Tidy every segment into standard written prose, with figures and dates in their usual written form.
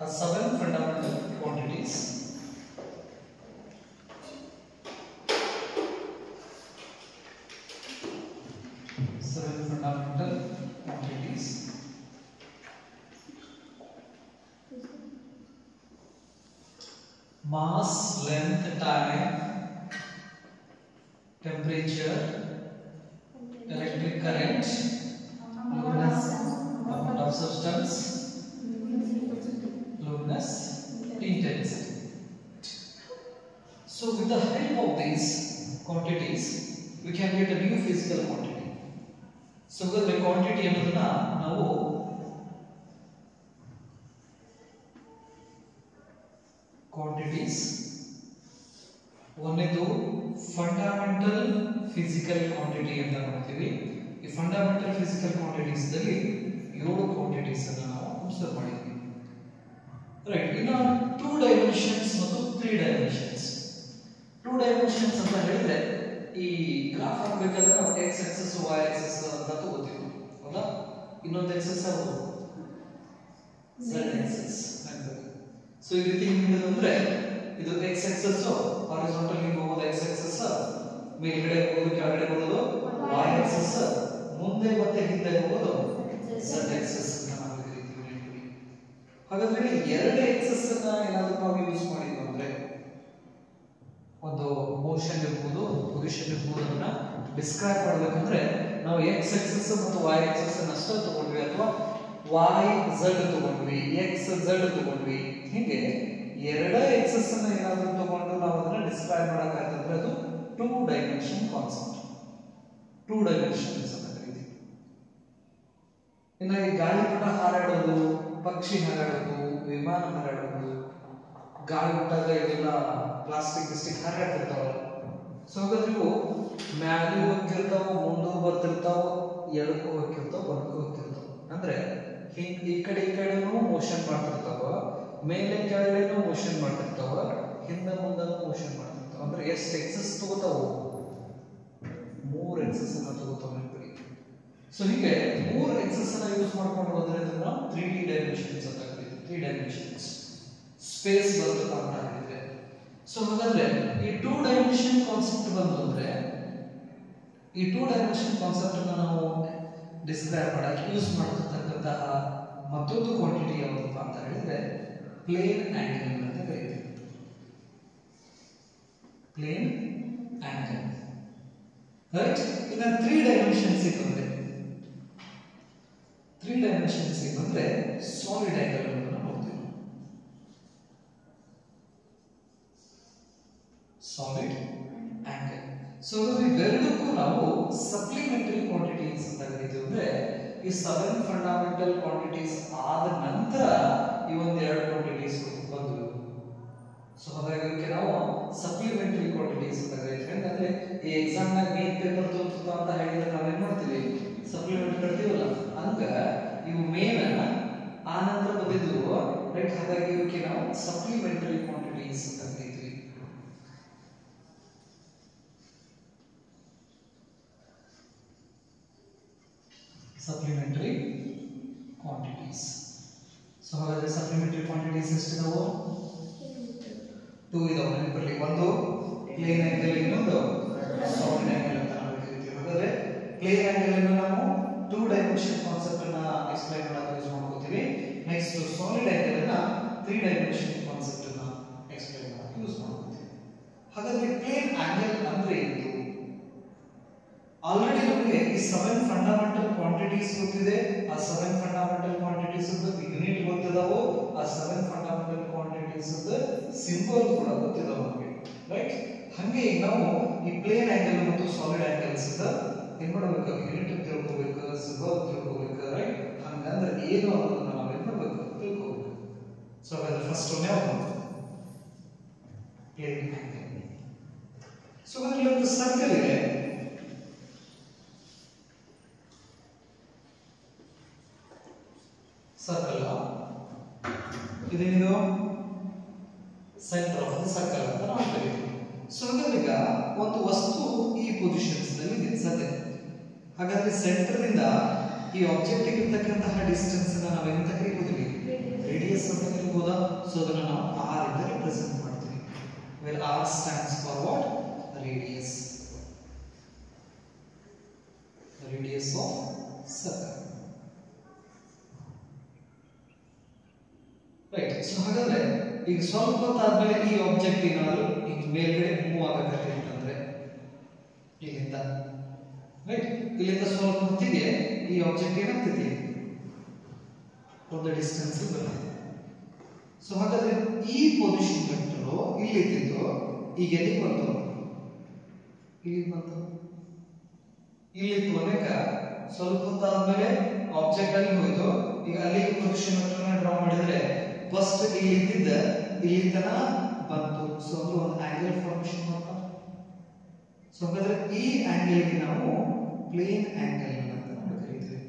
are 7 fundamental quantities. Mass, length, time, temperature, electric current, luminous amount of substance, luminous intensity. So with the help of these quantities, we can get a new physical quantity. So the quantity ಅನ್ನೋದನ್ನ ನಾವು quantities ಒಂದೇದು fundamental physical quantity ಅಂತ ನೋಡ್ತೀವಿ. ಈ fundamental physical quantities ದಲ್ಲಿ 7 quantities ಅನ್ನು ನಾವು observe ಮಾಡಿದ್ವಿ. Right, ಇನ್ನು 2 ಡೈಮೆನ್ಷನ್ಸ್ ಮತ್ತು 3 ಡೈಮೆನ್ಷನ್ಸ್. 2 ಡೈಮೆನ್ಷನ್ಸ್ ಅಂತ ಹೇಳಿದ್ರೆ ಈ ಗ್ರಾಫ್ ಹಾಕಬೇಕಾದ್ರೆ ನಾವು x ಆಕ್ಸಿಸ್ y ಆಕ್ಸಿಸ್ ಅಂತ ತಗೋತೀವಿ, ಹೌದಾ? ಇನ್ನೊಂದು ಆಕ್ಸಿಸ್ ಯಾವುದು? z Axis. ಸೊ ಈ ರೀತಿ ಹಿಂಗಿದ್ರೆ ಇದು x ಆಕ್ಸಿಸ್ ಹಾರಿಜಾಂಟಲ್ ಹಿಂಗೆ ಹೋಗೋದು x ಆಕ್ಸಿಸ್, ಮೇಲ್ಗಡೆ ಹೋಗೋದು ಕೆಳಗಡೆ ಹೋಗೋದು y ಆಕ್ಸಿಸ್, ಮುಂದೆ ಮತ್ತೆ ಹಿಂದೆ ಹೋಗೋದು z ಆಕ್ಸಿಸ್ ಅಂತ ನಾವು ಈ ರೀತಿ ಹೇಳ್ತೀವಿ. ಹಾಗಾದ್ರೆ ಎರಡು ಆಕ್ಸಿಸ್ ಅನ್ನ ಏನಾದರೂ ನಾವು ಯೂಸ್ ಮಾಡಿದ್ವಿ ಅಂದ್ರೆ ಒಂದು ಮೋಷನ್ ಇರ್ಬೋದು, ಪೊಸಿಷನ್ ಇರ್ಬೋದು, ಅದನ್ನ ಡಿಸ್ಕ್ರೈಬ್ ಮಾಡಬೇಕಂದ್ರೆ ನಾವು x ಆಕ್ಸಿಸ್ ಮತ್ತು y ಆಕ್ಸಿಸ್ ಅನ್ನ ಅಷ್ಟೇ ತಗೊಂಡ್ವಿ ಅಥವಾ y z ತಗೊಂಡ್ವಿ, x z ತಗೊಂಡ್ವಿ, ಹೀಗೆ ಎರಡು ಆಕ್ಸಿಸ್ ಅನ್ನ ಏನಾದರೂ ತಗೊಂಡು ನಾವು ಅದನ್ನ ಡಿಸ್ಕ್ರೈಬ್ ಮಾಡಬೇಕಾದ್ರೆ ಅದು 2 ಡೈಮೆನ್ಷನ್ ಕಾನ್ಸೆಪ್ಟ್, 2 ಡೈಮೆನ್ಷನ್ಸ್ ಅಂತ ಕರೀತೀವಿ. ಇನ್ನು ಈ ಗಾಳಿಪಟ ಹಾರಾಡೋದು, ಪಕ್ಷಿ ಹಾರಾಡೋದು, ವಿಮಾನ ಹಾರಾಡೋದು, ಗಾಳಿ ಬಿಟ್ಟಾಗ ಇದೆಲ್ಲ ಪ್ಲಾಸ್ಟಿಕ್ ಹಾರಾಡ್ತಿರ್ತಾವಲ್ಲ. ಸೊ ಹಾಗಾದ್ರೆ ಇವು ಮ್ಯಾಲೆ ಹೋಗ್ತಿರ್ತಾವ, ಮುಂದೆ ಬರ್ತಿರ್ತಾವ, ಎಡಕ್ಕೂ ಹೋಗ್ತಿರ್ತಾವ, ಬಲಕ್ಕೂ ಹೋಗ್ತಿರ್ತಾವ. ಅಂದ್ರೆ ಈ ಕಡೆನೂ ಮೋಷನ್ ಮಾಡ್ತಿರ್ತಾವ, ಮೇಲೆ ಕೆಳಗಡೆನೂ ಮೋಷನ್ ಮಾಡ್ತಿರ್ತಾವ, ಹಿಂದೆ ಮುಂದನೂ ಮೋಷನ್ ಮಾಡ್ತಿರ್ತಾವ. ಅಂದ್ರೆ ಎಷ್ಟು ಎಕ್ಸಸ್ ತಗೋತಾವ? 3 ಎಕ್ಸಸ್ ಅನ್ನ ತಗೋತಾವ ನೆನಪಿಡಿ. ಸೊ ಹೀಗೆ 3 ಎಕ್ಸಸ್ ಅನ್ನ ಯೂಸ್ ಮಾಡ್ಕೊಂಡು ಹೋದ್ರೆ ಅದನ್ನ 3D ಡೈಮೆನ್ಷನ್ಸ್ ಅಂತ ಕರೀತೀವಿ. 3 ಡೈಮೆನ್ಷನ್ಸ್ ಸ್ಪೇಸ್ ಬರುತ್ತೆ ಅಂತ ಹೇಳಿದ್ರೆ. ಸೊ ಹಾಗಾದ್ರೆ ಈ 2 ಡೈಮೆನ್ಷನ್ ಕಾನ್ಸೆಪ್ಟ್ ಬಂತು ಅಂದ್ರೆ ಈ 2 ಡೈಮೆನ್ಷನ್ ಕಾನ್ಸೆಪ್ಟ್ ಅನ್ನ ನಾವು ಡಿಸ್ಕ್ರೈಬ್ ಮಾಡಕ್ಕೆ ಯೂಸ್ ಮಾಡತಕ್ಕಂತಹ ಮತ್ತೊಂದು ಕ್ವಾಂಟಿಟಿ ಯಾವುದಪ್ಪ ಅಂತ ಹೇಳಿದ್ರೆ ಪ್ಲೇನ್ ಆಂಗಲ್ ಅಂತ ಕರೀತೀವಿ. Plane angle, right? ಇನ್ನು 3 ಡೈಮೆನ್ಷನ್ಸ್ ಇತ್ತಂದ್ರೆ 3 ಡೈಮೆನ್ಷನ್ಸ್ ಇತ್ತಂದ್ರೆ ಸಾಲಿಡ್ ಆಂಗಲ್ ಅನ್ನು ನೋಡ್ತೀವಿ. Solid angle. ಸೊ ಇವೆರಡಕ್ಕೂ ನಾವು ಸಪ್ಲಿಮೆಂಟರಿ ಕ್ವಾಂಟಿಟೀಸ್ ಅಂತ ಕರೀತೀವಿ. ಅಂದ್ರೆ ಈ 7 ಫಂಡಮೆಂಟಲ್ ಕ್ವಾಂಟಿಟೀಸ್ ಆದ ನಂತರ ಈ ಒಂದು 2 ಕ್ವಾಂಟಿಟೀಸ್ ಬಂದವು. ಸೊ ಹಾಗಾಗಿ ಇದಕ್ಕೆ ನಾವು ಸಪ್ಲಿಮೆಂಟರಿ ಕ್ವಾಂಟಿಟೀಸ್ ಅಂತ ಕರೀತೀವಿ. ಅಂದ್ರೆ ಈ ಎಕ್ಸಾಮ್ ನಾಗ ಮೇನ್ ಪೇಪರ್ ತೋರಿಸ್ತಾ ಅಂತ ಹೇಳಿದ್ರೆ ನಾವೇನ್ ಮಾಡ್ತೀವಿ? ಸಪ್ಲಿಮೆಂಟ್ ಕಟ್ತೀವಲ್ಲ, ಹಂಗ ಇವು ಮೇನ್ ಆ ನಂತರ ಬಂದಿದ್ವು, ರೈಟ್? ಹಾಗಾಗಿ ಇದಕ್ಕೆ ನಾವು ಸಪ್ಲಿಮೆಂಟರಿ ಕ್ವಾಂಟಿಟೀಸ್ ಅಂತ ಕರೀತೀವಿ. Supplementary quantities. ಸೊ ಹಾಗಾದ್ರೆ ಸಪ್ಲಿಮೆಂಟರಿ ಕ್ವಾಂಟಿಟೀಸ್ ಎಷ್ಟಿದಾವು? 2 ಇದಾವೆ, ನೆನಪಿರಲಿ. ಒಂದು ಪ್ಲೇನ್ ಆಂಗಲ್, ಇನ್ನೊಂದು ಸಾಲಿಡ್ ಆಂಗಲ್ ಅಂತ ನಾವು ಕರೀತೀವಿ. ಹಾಗಾದ್ರೆ ಪ್ಲೇನ್ ಆಂಗಲ್ ಅನ್ನು ನಾವು 2 ಡೈಮೆನ್ಷನ್ ಕಾನ್ಸೆಪ್ಟ್ ಅನ್ನ ಎಕ್ಸ್ಪ್ಲೈನ್ ಮಾಡಕ್ಕೆ ಯೂಸ್ ಮಾಡ್ಕೊತೀವಿ. ನೆಕ್ಸ್ಟ್ ಸಾಲಿಡ್ ಆಂಗಲ್ ಅನ್ನ 3 ಡೈಮೆನ್ಷನ್ ಕಾನ್ಸೆಪ್ಟ್ ಅನ್ನ ಎಕ್ಸ್ಪ್ಲೈನ್ ಮಾಡಕ್ಕೆ ಯೂಸ್ ಮಾಡ್ಕೊತೀವಿ. ಹಾಗಾದ್ರೆ ಪ್ಲೇನ್ ಆಂಗಲ್ ಅಂದ್ರೆ ಏನು? ಆಲ್ರೆಡಿ ನಮಗೆ ಈ 7 ಫಂಡಮೆಂಟಲ್ ಕ್ವಾಂಟಿಟೀಸ್ ಗೊತ್ತಿದೆ. ಆ 7 ಫಂಡಮೆಂಟಲ್ ಕ್ವಾಂಟಿಟೀಸ್ ಯೂನಿಟ್ ಗೊತ್ತಿದಾವು. ಆ 7 ಫಂಡಮೆಂಟಲ್ ಕ್ವಾಂಟಿಟೀಸ್ ಸಿಂಬಲ್ ಕೂಡ ಗೊತ್ತಿದಾವೆ ನಮಗೆ, ರೈಟ್? ಹಂಗೆ ನಾವು ಈ ಪ್ಲೇನ್ ಆಂಗಲ್ ಮತ್ತು ಸಾಲಿಡ್ ಆಂಗಲ್ಸ್ ಏನ್ ಮಾಡಬೇಕು? ಯೂನಿಟ್ ತಿಳ್ಕೋಬೇಕು, ಸಿಂಬಲ್ ತಿಳ್ಕೋಬೇಕು, ರೈಟ್? ಹಂಗಂದ್ರೆ ಏನು ಅನ್ನೋದನ್ನ ನಾವು ಏನ್ ಮಾಡಬೇಕು? ತಿಳ್ಕೋಬೇಕು. ಸೊ ಹಾಗಾದ್ರೆ ಫಸ್ಟ್ ಒನ್ ಯಾವುದು? Plane angle. ಸೊ ಅದರಲ್ಲಿ ಒಂದು ಸರ್ಕಲ್ ಇದೆ. ಸರ್ಕಲ್ ಇದೇನಿದು? ಸೆಂಟರ್ ಆಫ್ ದ ಸರ್ಕಲ್ ಅಂತ ನಾವು ಕರೀತೀವಿ. ಸೊ ಹಾಗಾದ್ರೆ ಈಗ ಒಂದು ವಸ್ತು ಈ ಪೊಸಿಷನ್ಸ್ ನಲ್ಲಿ ಇದೆ ಸದ್ಯ. ಹಾಗಾದ್ರೆ ಸೆಂಟರ್ ಇಂದ ಈ ಆಬ್ಜೆಕ್ಟ್ ಇರತಕ್ಕಂತಹ ಡಿಸ್ಟೆನ್ಸ್ ಅನ್ನ ನಾವು ಎಂತ ಕರೀತೀವಿ? ರೇಡಿಯಸ್ ಅಂತ ಕರೀಬಹುದಾ? ಸೊ ಅದನ್ನ ನಾವು r ಇಂದ ರಿಪ್ರೆಸೆಂಟ್ ಮಾಡ್ತೀವಿ. where r stands for what? Radius. The radius of circle. Right. So ಹಾಗಾದ್ರೆ ಈಗ ಸ್ವಲ್ಪ ಹೊತ್ತಾದ್ಮೇಲೆ ಈ ಆಬ್ಜೆಕ್ಟ್ ಏನಾದ್ರು ಈಗ ಮೇಲ್ಗಡೆ ಮೂವ್ ಆಗತ್ತೆ ಅಂತಂದ್ರೆ ಇಲ್ಲಿಂದ ರೈಟ್, ಇಲ್ಲಿಂದ ಸ್ವಲ್ಪ ಹೊತ್ತಿಗೆ ಈ ಆಬ್ಜೆಕ್ಟ್ ಏನಾಗ್ತೈತಿ ಒಂದು ಡಿಸ್ಟೆನ್ಸ್ ಬರುತ್ತೆ. ಸೊ ಹಾಗಾದ್ರೆ ಈ ಪೊಸಿಷನ್ ವೆಕ್ಟರ್ ಇಲ್ಲಿ ಇದ್ದಿದ್ದು ಈಗ ಎಲ್ಲಿಗೆ ಬಂತು? ಇಲ್ಲಿಗೆ ಬಂತು. ಇಲ್ಲಿ ತನಕ ಸ್ವಲ್ಪ ಹೊತ್ತಾದ್ಮೇಲೆ ಆಬ್ಜೆಕ್ಟ್ ಅಲ್ಲಿ ಹೋಯ್ತು. ಈಗ ಅಲ್ಲಿ ಪೊಸಿಷನ್ ವೆಕ್ಟರ್ ಡ್ರಾ ಮಾಡಿದ್ರೆ ಫಸ್ಟ್ ಇಲ್ಲಿ ಇದ್ದಿದ್ದ ಇಲ್ಲಿ ತನ ಬಂತು. ಸೊ ಅದು ಒಂದು ಆಂಗಲ್ ಫಾರ್ಮೇಷನ್ ಮಾಡ್ತಾ. ಸೊ ಹಾಗಾದ್ರೆ ಈ ಆಂಗಲ್ ಗೆ ನಾವು ಪ್ಲೇನ್ ಆಂಗಲ್ ಅಂತ ಕರೀತೀವಿ.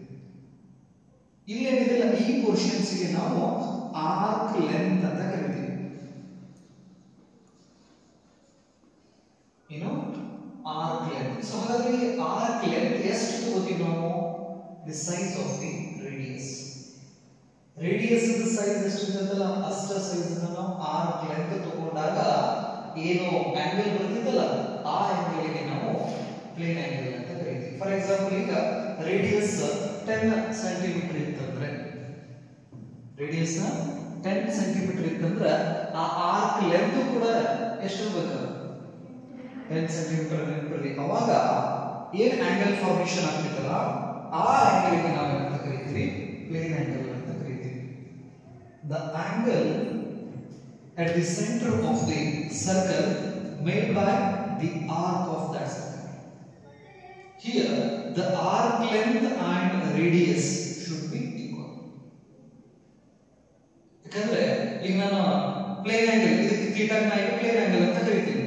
ಇಲ್ಲೇನಿದೆಲ್ಲ ಈ ಪೋರ್ಷನ್ಸ್ ಗೆ ನಾವು ಆರ್ಕ್ ಲೆಂತ್ ಅಂತ ಕರೀತೀವಿ. ಏನು ಆರ್ಕ್ ಲೆಂತ್. ಸೊ ಹಾಗಾದ್ರೆ ಈ ಆರ್ಕ್ ಲೆಂತ್ ಎಷ್ಟು ತಗೋತೀವಿ ನಾವು? The size of the radius. Radius the size ಎಷ್ಟು ಇರ್ತದಲ್ಲ ಅಷ್ಟ ಸೈಜ್ ನಾವು ಆರ್ಕ್ ಲೆಂತ್ ತಗೊಂಡಾಗ ಏನು ಆಂಗಲ್ ಬರ್ತದಲ್ಲ ಆ ಆಂಗಲ್ ಗೆ ನಾವು ಪ್ಲೇನ್ ಆಂಗಲ್ ಅಂತ ಕರೀತೀವಿ. ಫಾರ್ ಎಕ್ಸಾಂಪಲ್ ಈಗ ರೇಡಿಯಸ್ 10 ಸೆಂಟಿಮೀಟರ್ ಇತ್ತಂದ್ರೆ ರೇಡಿಯಸ್ 10 ಸೆಂಟಿಮೀಟರ್ ಇತ್ತಂದ್ರೆ ಆ ಆರ್ಕ್ ಲೆಂತ್ ಕೂಡ ಎಷ್ಟು ಇರಬೇಕು? 10 ಸೆಂಟಿಮೀಟರ್ ಇರಲಿ. ಅವಾಗ ಏನ್ ಆಂಗಲ್ ಫಾರ್ಮೇಷನ್ ಆಗ್ತಿತ್ತಲ್ಲ ಆ ಆಂಗಲ್ ಗೆ ನಾವು ಏನಂತ ಕರೀತೀವಿ? ಪ್ಲೇನ್ ಆಂಗಲ್ ಅಂತ ಕರೀತೀವಿ. The angle at the center of the circle made by the arc of that circle. Here the arc length and radius should be equal. ಯಾಕಂದ್ರೆ ಈಗ ನಾನು ಪ್ಲೇನ್ ಆಂಗಲ್ ಇದಕ್ಕೆ ಥೀಟಾಗೆ ನಾನು ಪ್ಲೇನ್ ಆಂಗಲ್ ಅಂತ ಕರೀತೀನಿ.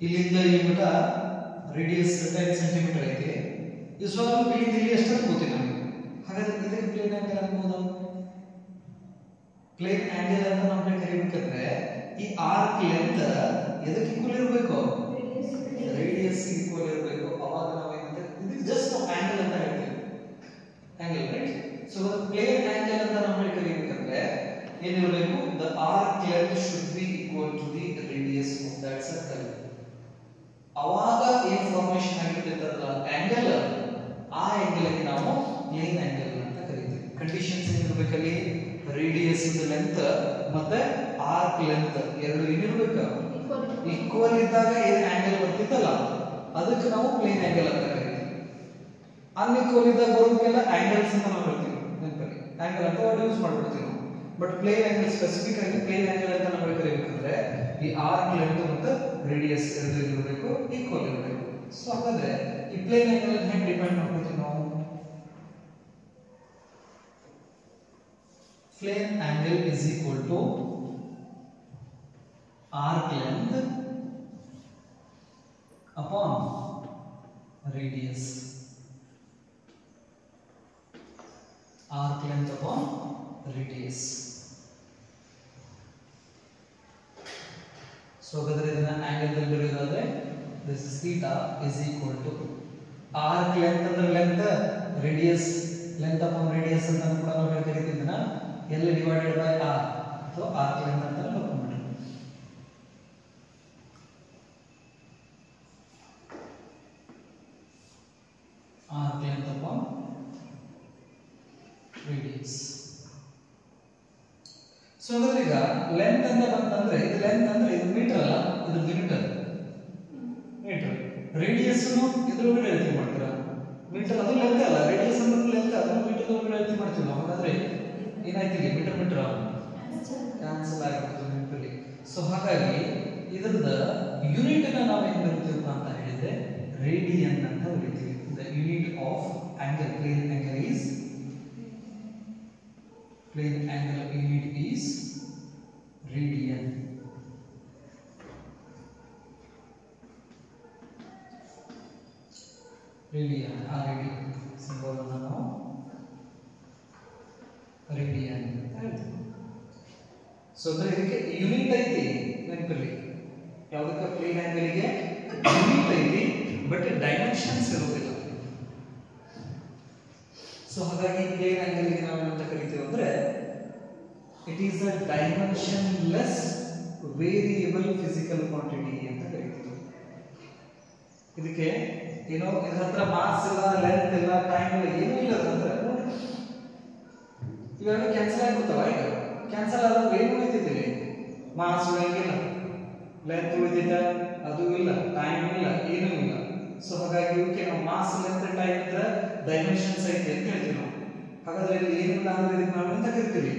ಇಲ್ಲಿಂದ ಈ ಮಟ ರೇಡಿಯಸ್ 10 ಸೆಂಟಿಮೀಟರ್ ಐತಿ. ಈ ಸ್ವಲ್ಪ ಇಲ್ಲಿಂದ ಇಲ್ಲಿ ಎಷ್ಟು ಅನ್ಕೋತೀನಿ ನಾನು. ಹಾಗಾದ್ರೆ ಇದಕ್ಕೆ ಪ್ಲೇನ್ ಆಂಗಲ್ ಅನ್ಬೋದು. ಪ್ಲೇನ್ ಆಂಗಲ್ ಅಂತ ನಾವು ಕರಿಬೇಕಂದ್ರೆ ಈ ಆರ್ಕ್ ಲೆಂತ್ ಎದಕ್ಕೆ ಈಕ್ವಲ್ ಇರಬೇಕು? ರೇಡಿಯಸ್ ಈಕ್ವಲ್ ಇರಬೇಕು. ಅವಾಗ ನಾವು ಏನಂತ ಇದಕ್ಕೆ ಜಸ್ಟ್ ನಾವು ಆಂಗಲ್ ಅಂತ ಹೇಳ್ತೀವಿ. Angle right. So plane angle ಅಂತ ನಾವು ಕರಿಬೇಕಂದ್ರೆ ಏನಿರಬೇಕು? The arc length should be equal to the radius of that circle. ಅವಾಗ ಏನ್ ಫಾರ್ಮೇಷನ್ ಆಗಿರ್ತದಲ್ಲ ಆಂಗಲ್, ಆ ಆಂಗಲ್ ಗೆ ನಾವು ಪ್ಲೇನ್ ಆಂಗಲ್ ಅಂತ ಕರೀತೀವಿ. ಕಂಡೀಷನ್ಸ್ ಏನಿರಬೇಕಲ್ಲಿ? ರೇಡಿಯಸ್ ಲೆಂತ್ ಮತ್ತೆ ಆರ್ಕ್ ಲೆಂತ್ ಎರಡು ಏನಿರಬೇಕು? ಈಕ್ವಲ್ ಇದ್ದಾಗ ಏನ್ ಆಂಗಲ್ ಬರ್ತಿತ್ತಲ್ಲ ಅದಕ್ಕೆ ನಾವು ಪ್ಲೇನ್ ಆಂಗಲ್ ಅಂತ ಕರೀತೀವಿ. ಅನ್ಈಕ್ವಲ್ ಇದ್ದಾಗ ಬರೋದಕ್ಕೆಲ್ಲ ಆಂಗಲ್ಸ್ ಅಂತ ನಾವು ಹೇಳ್ತೀವಿ. ನೆನಪಲ್ಲಿ ಆಂಗಲ್ ಅಂತ ವರ್ಡ್ ಯೂಸ್ ಮಾಡ್ಬಿಡ್ತೀವಿ ನಾವು. ಬಟ್ ಪ್ಲೇನ್ ಆಂಗಲ್ ಸ್ಪೆಸಿಫಿಕ್ ಆಗಿ ಪ್ಲೇನ್ ಆಂಗಲ್ ಅಂತ ನಾವು ಕರೀಬೇಕಂದ್ರೆ ಈ ಆರ್ಕ್ ಲೆಂತ್ ಮತ್ತು ರೇಡಿಯಸ್ ಎರಡು ಇರಬೇಕು, ಈಕ್ವಲ್ ಇರಬೇಕು. ಸೊ ಹಾಗಾದ್ರೆ ಈ ಪ್ಲೇನ್ ಆಂಗಲ್ ಹೆಂಗೆ ಡಿಪೆಂಡ್ ಮಾಡ್ಕೊತೀವಿ ನಾವು? Plane angle is equal to arc length upon radius. Arc length upon radius. So ಹಾಗಾದ್ರೆ ಇದನ್ನ ಆಂಗಲ್ ದಲ್ಲಿ ಬರೆಯೋದಾದ್ರೆ this is theta is equal to arc length ಅಂದ್ರೆ length, radius length upon radius ಅಂತ ಕೂಡ ನಾವು ಕರೀತಿದ್ನ L divided by R. So arc length ಅಂತ ಬರ್ಕೊಂಡ್ಬಿಡಿ. Arc length upon radius. So ಈಗ length ಅಂತ ಬಂತಂದ್ರೆ ಇದು ಲೆಂತ್ ಅಂದ್ರೆ ಇದು ಮೀಟರ್ ಅಲ್ಲ, ಇದು ಮೀಟರ್. ಮೀಟರ್ ರೇಡಿಯಸ್ ಇದ್ರೊಳಗಡೆ ಅಳತೆ ಮಾಡ್ತೀರಾ. ಮೀಟರ್ ಅದು ಲೆಂತ್ ಅಲ್ಲ, ರೇಡಿಯಸ್ ಅಂದ್ರೆ ಲೆಂತ್ ಅದನ್ನು ಮೀಟರ್ ಒಳಗಡೆ ಅಳತೆ ಮಾಡ್ತೀವಿ ನಾವು. ಹಾಗಾದ್ರೆ ಏನಾಯ್ತು ಇಲ್ಲಿ ಮೀಟರ್ ಕ್ಯಾನ್ಸಲ್ ಆಗಿಬಿಡ್ತು ನೆನಪಲ್ಲಿ. ಸೊ ಹಾಗಾಗಿ ಇದರದ ಯೂನಿಟ್ ಅನ್ನ ನಾವು ಏನು ಬರೀತೀವಿ ಅಂತ ಹೇಳಿದ್ರೆ ರೇಡಿಯನ್ ಅಂತ ಬರೀತೀವಿ. The unit of angle plane angle is unit is radian. Radian ಆ ರೇಡಿಯನ್ ಸಿಂಬಲ್ ಅನ್ನು ನಾವು ರೇಡಿಯನ್ ಅಂತ ಹೇಳ್ತೀವಿ. ಸೊ ಅಂದ್ರೆ ಇದಕ್ಕೆ ಯೂನಿಟ್ ಐತಿ ನೆನಪಲ್ಲಿ. ಯಾವುದಕ್ಕೆ? ಪ್ಲೇನ್ ಆಂಗಲ್ ಗೆ ಯೂನಿಟ್ ಐತಿ ಬಟ್ ಡೈಮೆನ್ಷನ್ಸ್ ಇರೋದಿಲ್ಲ. ಸೊ ಹಾಗಾಗಿ ಪ್ಲೇನ್ ಆಂಗಲ್ ಗೆ ನಾವು ಏನಂತ ಕರಿತೀವಿ ಅಂದ್ರೆ it is a dimensionless variable physical quantity ಅಂತ ಕರೀತೀವಿ. ಇದಕ್ಕೆ ಏನೋ ಇದರ ಹತ್ರ ಮಾಸ್ ಇಲ್ಲ, ಲೆಂತ್ ಇಲ್ಲ, ಟೈಮ್ ಇಲ್ಲ, ಏನೂ ಇಲ್ಲ. ಅಂದ್ರೆ ಇವೆರಡು ಕ್ಯಾನ್ಸಲ್ ಆಗಿಬಿಡ್ತಾವ. ಈಗ ಕ್ಯಾನ್ಸಲ್ ಆದ್ರೆ ಏನು ಉಳಿತಿದ್ದೀವಿ? ಮಾಸ್ ಉಳಿಯಂಗಿಲ್ಲ, ಲೆಂತ್ ಉಳಿದಿಲ್ಲ, ಅದು ಇಲ್ಲ, ಟೈಮ್ ಇಲ್ಲ, ಏನೂ ಇಲ್ಲ. ಸೊ ಹಾಗಾಗಿ ಇವಕ್ಕೆ ನಾವು ಮಾಸ್, ಲೆಂತ್, ಟೈಮ್ ಇದ್ರೆ ಡೈಮೆನ್ಷನ್ಸ್ ಐತೆ ಅಂತ ಹೇಳ್ತೀವಿ ನಾವು. ಹಾಗಾದ್ರೆ ಇಲ್ಲಿ ಏನಿಲ್ಲ ಅಂದ್ರೆ ಇದಕ್ಕೆ ನಾವು ಎಂತ ಕರಿತೀವಿ?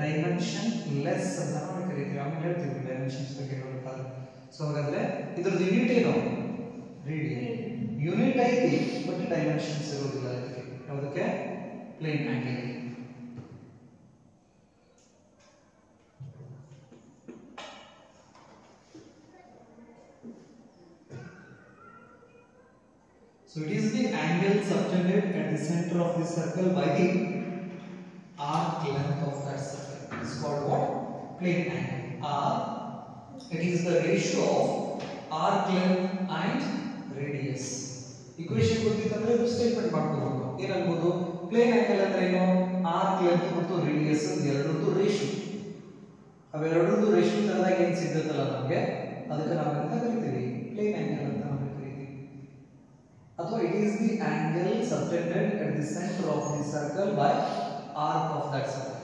ಡೈಮೆನ್ಷನ್ ಲೆಸ್ ಅಂತ ನಾವು ಕರಿತೀವಿ. ಆಮೇಲೆ ಹೇಳ್ತೀವಿ ಡೈಮೆನ್ಷನ್ಸ್ ಬಗ್ಗೆ ಹೇಳ್ಬೇಕಾದ್ರೆ. ಸೊ ಹಾಗಾದ್ರೆ ಇದ್ರದ್ದು ಯೂನಿಟ್ ಏನು? ರೇಡಿಯನ್. ಯೂನಿಟ್ ಐತಿ ಬಟ್ ಡೈಮೆನ್ಷನ್ಸ್ ಇರೋದಿಲ್ಲ ಇದಕ್ಕೆ. ಯಾವುದಕ್ಕೆ? Plane angle. So it is the angle subtended at the center of the circle by the arc length of that circle. It is called what? Plane angle. R. It is the ratio of arc length and radius. Equation ಗೊತ್ತಿತ್ತಂದ್ರೆ ಇದು statement ಮಾಡ್ಕೋಬಹುದು. ಏನನ್ಬಹುದು? Plane angle ಅಂದ್ರೆ ಏನು? Arc length ಮತ್ತು radius ಎರಡರದ್ದು ratio. ಅವೆರಡರದ್ದು ratio ತರದಾಗ ಏನು ಸಿಗುತ್ತಲ್ಲ ನಮಗೆ, ಅದಕ್ಕೆ ನಾವು ಎಂತ ಕರಿತೀವಿ? ಪ್ಲೇನ್ ಆಂಗಲ್ ಅಂತ ನಾವು ಕರಿತೀವಿ. ಅಥವಾ it is the angle subtended at the centre of the circle by arc of that circle.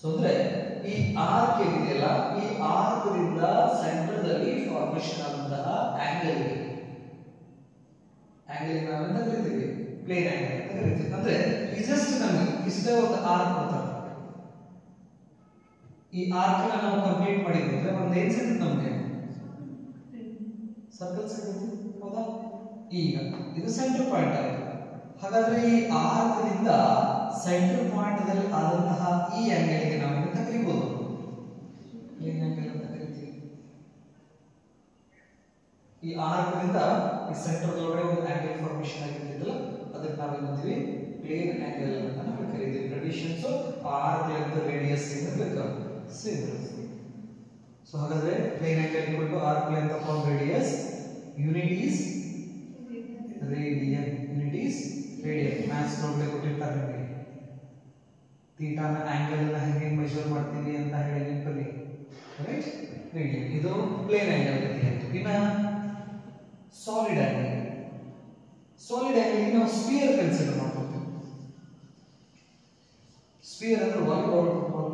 So ಅಂದ್ರೆ ಈ ಆರ್ಕ್ ಏನಿದೆಯಲ್ಲ, ಈ ಆರ್ಕ್ ದಿಂದ ಸೆಂಟರ್ ದಲ್ಲಿ ಫಾರ್ಮೇಷನ್ ಆದಂತಹ ಆಂಗಲ್ ಇದೆ. ಆಂಗಲ್ ನಾವು ಎಂತ ಕರಿತೀವಿ? ಪ್ಲೇನ್ ಆಂಗಲ್ ಅಂತ ಕರಿತೀವಿ. ಅಂದ್ರೆ ಈ ಜಸ್ಟ್ ನಮಗೆ ಇಷ್ಟೇ ಒಂದು ಆರ್ಕ್ ಕೊಡ್ತಾರೆ. ಈ ಆರ್ಕ್ ನ ನಾವು ಕಂಪ್ಲೀಟ್ ಮಾಡಿದ್ವಿ ಅಂದ್ರೆ ಒಂದು ಏನ್ ಸಿಗುತ್ತೆ ನಮಗೆ? ಸರ್ಕಲ್ ಸಿಗುತ್ತೆ, ಹೌದಾ? ಈಗ ಇದು ಸೆಂಟರ್ ಪಾಯಿಂಟ್ ಆಗಿದೆ. ಹಾಗಾದ್ರೆ ಈ ಆರ್ಕ್ ದಿಂದ ಸೆಂಟರ್ ಪಾಯಿಂಟ್ ದಲ್ಲಿ ಆದಂತಹ ಈ ಆಂಗಲ್ ಗೆ ನಾವು ಎಂತ ಕರೀಬಹುದು? ಪ್ಲೇನ್ ಆಂಗಲ್ ಅಂತ ಕರಿತೀವಿ. ಈ ಆರ್ಕ್ ದಿಂದ ಈ ಸೆಂಟರ್ ಒಳಗಡೆ ಒಂದು ಆಂಗಲ್ ಫಾರ್ಮೇಷನ್ ಆಗಿರ್ತದಲ್ಲ, ಅದಕ್ಕೆ ನಾವು ಏನಂತೀವಿ? ಪ್ಲೇನ್ ಆಂಗಲ್ ಅಂತ ನಾವು ಕರೀತೀವಿ. ಕಂಡೀಷನ್ಸ್ ಆರ್ಕ್ ಲೆಂತ್ ರೇಡಿಯಸ್ ಇಂದ ಬೇಕಾಗುತ್ತೆ. ಸೇಮ್. ಸೊ ಹಾಗಾದ್ರೆ plane angle equal to arc length upon radius. Unit is radian. Unit is radian. Maths ನೋಡ್ಲೆ ಕೊಟ್ಟಿರ್ತಾರೆ ನಿಮಗೆ. ಥೀಟಾನ ಆಂಗಲ್ ಅನ್ನ ಹೇಗೆ ಮೆಜರ್ ಮಾಡ್ತೀವಿ ಅಂತ ಹೇಳಿ ನೆನಪಲ್ಲಿ, ರೈಟ್? ರೇಡಿಯನ್. ಇದು ಪ್ಲೇನ್ ಆಂಗಲ್ ಅಂತ ಹೇಳ್ತೀವಿ. ಇನ್ನ ಸಾಲಿಡ್ ಆಂಗಲ್. ಸಾಲಿಡ್ ಆಂಗಲ್ ನಾವು ಸ್ಫಿಯರ್ ಕನ್ಸಿಡರ್ ಮಾಡ್ಕೊತೀವಿ. ಸ್ಫಿಯರ್ ಅಂದ್ರೆ ವಾಲಿಬಾಲ್, ಫುಟ್ಬಾಲ್.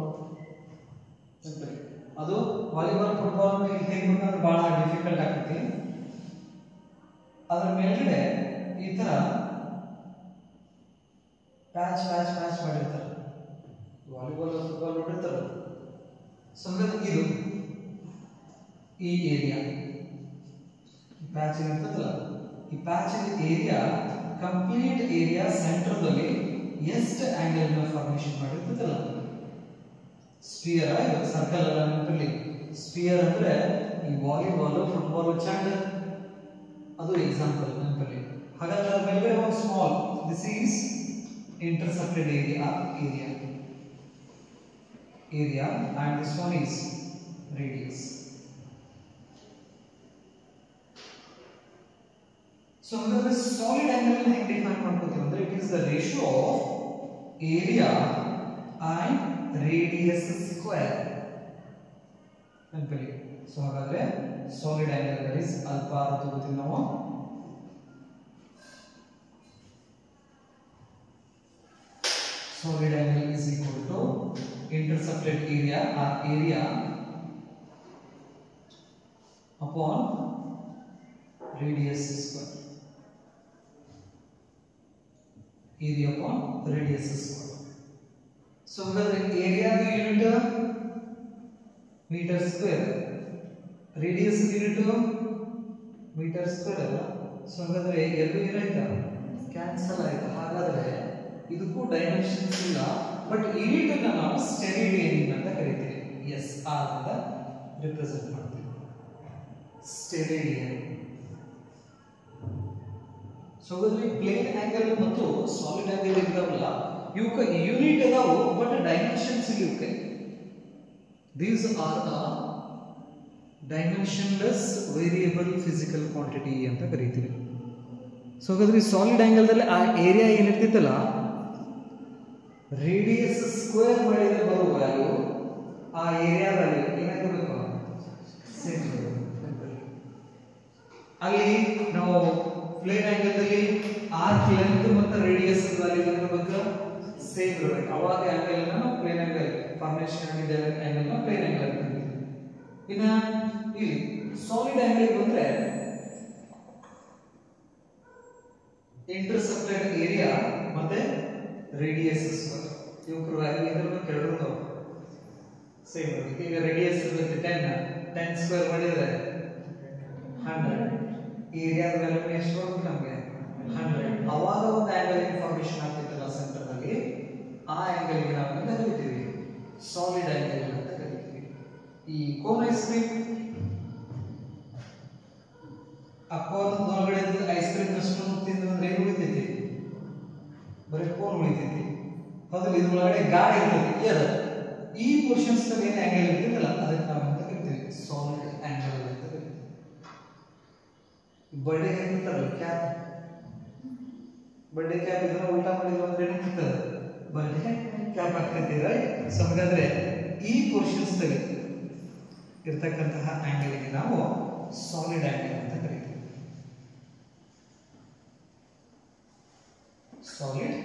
ಅದು ವಾಲಿಬಾಲ್, ಫುಟ್ಬಾಲ್ ತೆಗಿಬೇಕಂದ್ರೆ ಬಹಳ ಡಿಫಿಕಲ್ಟ್ ಆಗ್ತೈತಿ. ಅದರ ಮೇಲ್ಗಡೆ ಈ ತರ ಪ್ಯಾಚ್ ಪ್ಯಾಚ್ ಪ್ಯಾಚ್ ಮಾಡಿರ್ತಾರೆ. ವಾಲಿಬಾಲ್, ಫುಟ್ಬಾಲ್ ನೋಡಿರ್ತಾರೆ. ಸೊ ಇದು ಈ ಏರಿಯಾ ಪ್ಯಾಚ್ ಇರ್ತದಲ್ಲ, ಈ patch area complete area centre ದಲ್ಲಿ ಎಷ್ಟು ಆಂಗಲ್ ನ ಫಾರ್ಮೇಷನ್ ಮಾಡಿರ್ತದಲ್ಲ. ಸ್ಫಿಯರ್ ಸರ್ಕಲ್ ಅಲ್ಲ ನೆನಪಲ್ಲಿ. ಸ್ಫಿಯರ್ ಅಂದ್ರೆ ಈ ವಾಲಿಬಾಲ್, ಫುಟ್ಬಾಲ್, ಚೆಂಡ್, ಅದು ಎಕ್ಸಾಂಪಲ್ ನೆನಪಲ್ಲಿ. ಹಾಗಾದ್ರೆ ಅದರ ಮೇಲ್ಗಡೆ ಒಂದು small, this is intercepted area and this one is radius. So ಹಾಗಾದ್ರೆ ಸಾಲಿಡ್ ಆಂಗಲ್ ನ ಹೇಗೆ ಡಿಫೈನ್ ಮಾಡ್ಕೊತೀವಿ ಅಂದ್ರೆ it is the ratio of area and radius square. ನೆನಪಲ್ಲಿ. ಸೊ ಹಾಗಾದ್ರೆ solid angle that is alpha ಅಂತ ತಗೋತೀವಿ ನಾವು. Solid angle is equal to intercepted area or area upon radius square. Area upon radius square. So the area the unit meter square, radius unit meter square. So ಹಾಗಾದ್ರೆ ಎರಡು ಏನಾಯ್ತಾ? Cancel ಆಯ್ತು. ಹಾಗಾದ್ರೆ ಇದಕ್ಕೂ dimensions ಇಲ್ಲ, but unit ಅನ್ನು ನಾವು ಸ್ಟೆರಿಡಿಯನ್ ಅಂತ ಕರೀತೀವಿ. ಎಸ್ ಆರ್ ಅಂತ ರಿಪ್ರೆಸೆಂಟ್ ಮಾಡ್ತೀವಿ. ಸ್ಟೆರಿಡಿಯನ್. ಸೊ ಹಾಗಾದ್ರೆ ಪ್ಲೇನ್ ಆಂಗಲ್ ಮತ್ತು ಸಾಲಿಡ್ ಆಂಗಲ್ ಇದಾವಲ್ಲ, ಇವಕ್ಕೆ ಯೂನಿಟ್ ಅದಾವು ಬಟ್ ಡೈಮೆನ್ಷನ್ಸ್ ಇಲ್ಲ ಇವಕ್ಕೆ. These are the dimensionless variable physical quantity ಅಂತ ಕರೀತೀವಿ. ಸೊ ಹಾಗಾದ್ರೆ ಸಾಲಿಡ್ ಆಂಗಲ್ ದಲ್ಲಿ ಆ ಏರಿಯಾ ಏನಿರ್ತಿತ್ತಲ್ಲ, ರೇಡಿಯಸ್ ಸ್ಕ್ವೇರ್ ಮಾಡಿದ್ರೆ ಬರುವ ವ್ಯಾಲ್ಯೂ ಆ ಏರಿಯಾ ವ್ಯಾಲ್ಯೂ ಏನಾಗಿರಬೇಕು ಸೇಮ್ ಇರಬೇಕು. ಅಲ್ಲಿ ನಾವು ಪ್ಲೇನ್ ಆಂಗಲ್ ಅಲ್ಲಿ ಆರ್ಕ್ ಲೆಂತ್ ಮತ್ತು ರೇಡಿಯಸ್ ವ್ಯಾಲ್ಯೂ ಏನಿರಬೇಕು ಸೇಮ್ ಇರಬೇಕು. ಅವಾಗ ಆಂಗಲ್ ನಾವು ಪ್ಲೇನ್ ಆಂಗಲ್ ಫಾರ್ಮೇಷನ್ ಆಗಿದೆ ಆಂಗಲ್ ನ ಪ್ಲೇನ್ ಆಂಗಲ್ ಅಂತ ಕರೀತೀವಿ. ಇನ್ನ ಇಲ್ಲಿ ಸಾಲಿಡ್ ಆಂಗಲ್ ಬಂದ್ರೆ ಇಂಟರ್ಸೆಪ್ಟೆಡ್ ಏರಿಯಾ ಮತ್ತೆ ರೇಡಿಯಸ್ ಸ್ಕ್ವೇರ್ ಇವರ ವ್ಯಾಲ್ಯೂ ಏನಿರಬೇಕು ಎರಡು ಸೇಮ್ ಇರಬೇಕು. ಈಗ ರೇಡಿಯಸ್ ಇರುತ್ತೆ 10 ಸ್ಕ್ವೇರ್ ಮಾಡಿದ್ರೆ 100, ಏರಿಯಾದ ವ್ಯಾಲ್ಯೂ ಎಷ್ಟು ಬರುತ್ತೆ ನಮಗೆ 100. ಅವಾಗ ಒಂದು ಆಂಗಲ್ ಇನ್ಫಾರ್ಮೇಷನ್ ಆಗ್ತಿತ್ತಲ್ಲ ಸೆಂಟರ್ ಅಲ್ಲಿ, ಆ ಆಂಗಲ್ ಗೆ ನಾವು ಏನು ಕರೀತೀವಿ ಸಾಲಿಡ್ ಆಂಗಲ್ ಅಂತ ಕರೀತೀವಿ. ಈ ಕೋನ್ ಐಸ್ ಕ್ರೀಮ್ ಅಪ್ಪದ ಒಳಗಡೆ ಐಸ್ ಕ್ರೀಮ್ ಅಷ್ಟು ತಿಂದ್ರೆ ಏನು ಉಳಿತೈತಿ, ಬರೀ ಕೋನ್ ಉಳಿತೈತಿ. ಹೌದು, ಇದ್ರೊಳಗಡೆ ಗಾಳಿ ಇರ್ತೈತಿ. ಏರ್ ಈ ಪೋರ್ಷನ್ಸ್ ನಲ್ಲಿ ಏನು ಆಂಗಲ್ ಇರ್ತೈತಲ್ಲ ಅದಕ್ಕೆ ನಾವು ಅಂತ ಕರಿತೀವಿ ಸಾಲಿಡ್ ಆಂಗಲ್ ಅಂತ ಕರಿತೀವಿ. ಬರ್ಡೇ ಇರ್ತಾರಲ್ಲ ಕ್ಯಾಪ್, ಬರ್ಡೇ ಕ್ಯಾಪ್ ಇದನ್ನ ಉಲ್ಟಾ ಮಾಡಿದ್ರು ಅಂದ್ರೆ ಏನಿರ್ತದೆ ಬರ್ಡೇ ಕ್ಯಾಪ್ ಆಗ್ತೈತಿ. ರೈಟ್? ಸೊ ಹಾಗಾದ್ರೆ ಈ ಪೋರ್ಷನ್ಸ್ ನಲ್ಲಿ ಇರ್ತಕ್ಕಂತಹ ಆಂಗಲ್ ಗೆ ನಾವು ಸಾಲಿಡ್ ಆಂಗಲ್ ಅಂತ ಕರಿತೀವಿ. Solid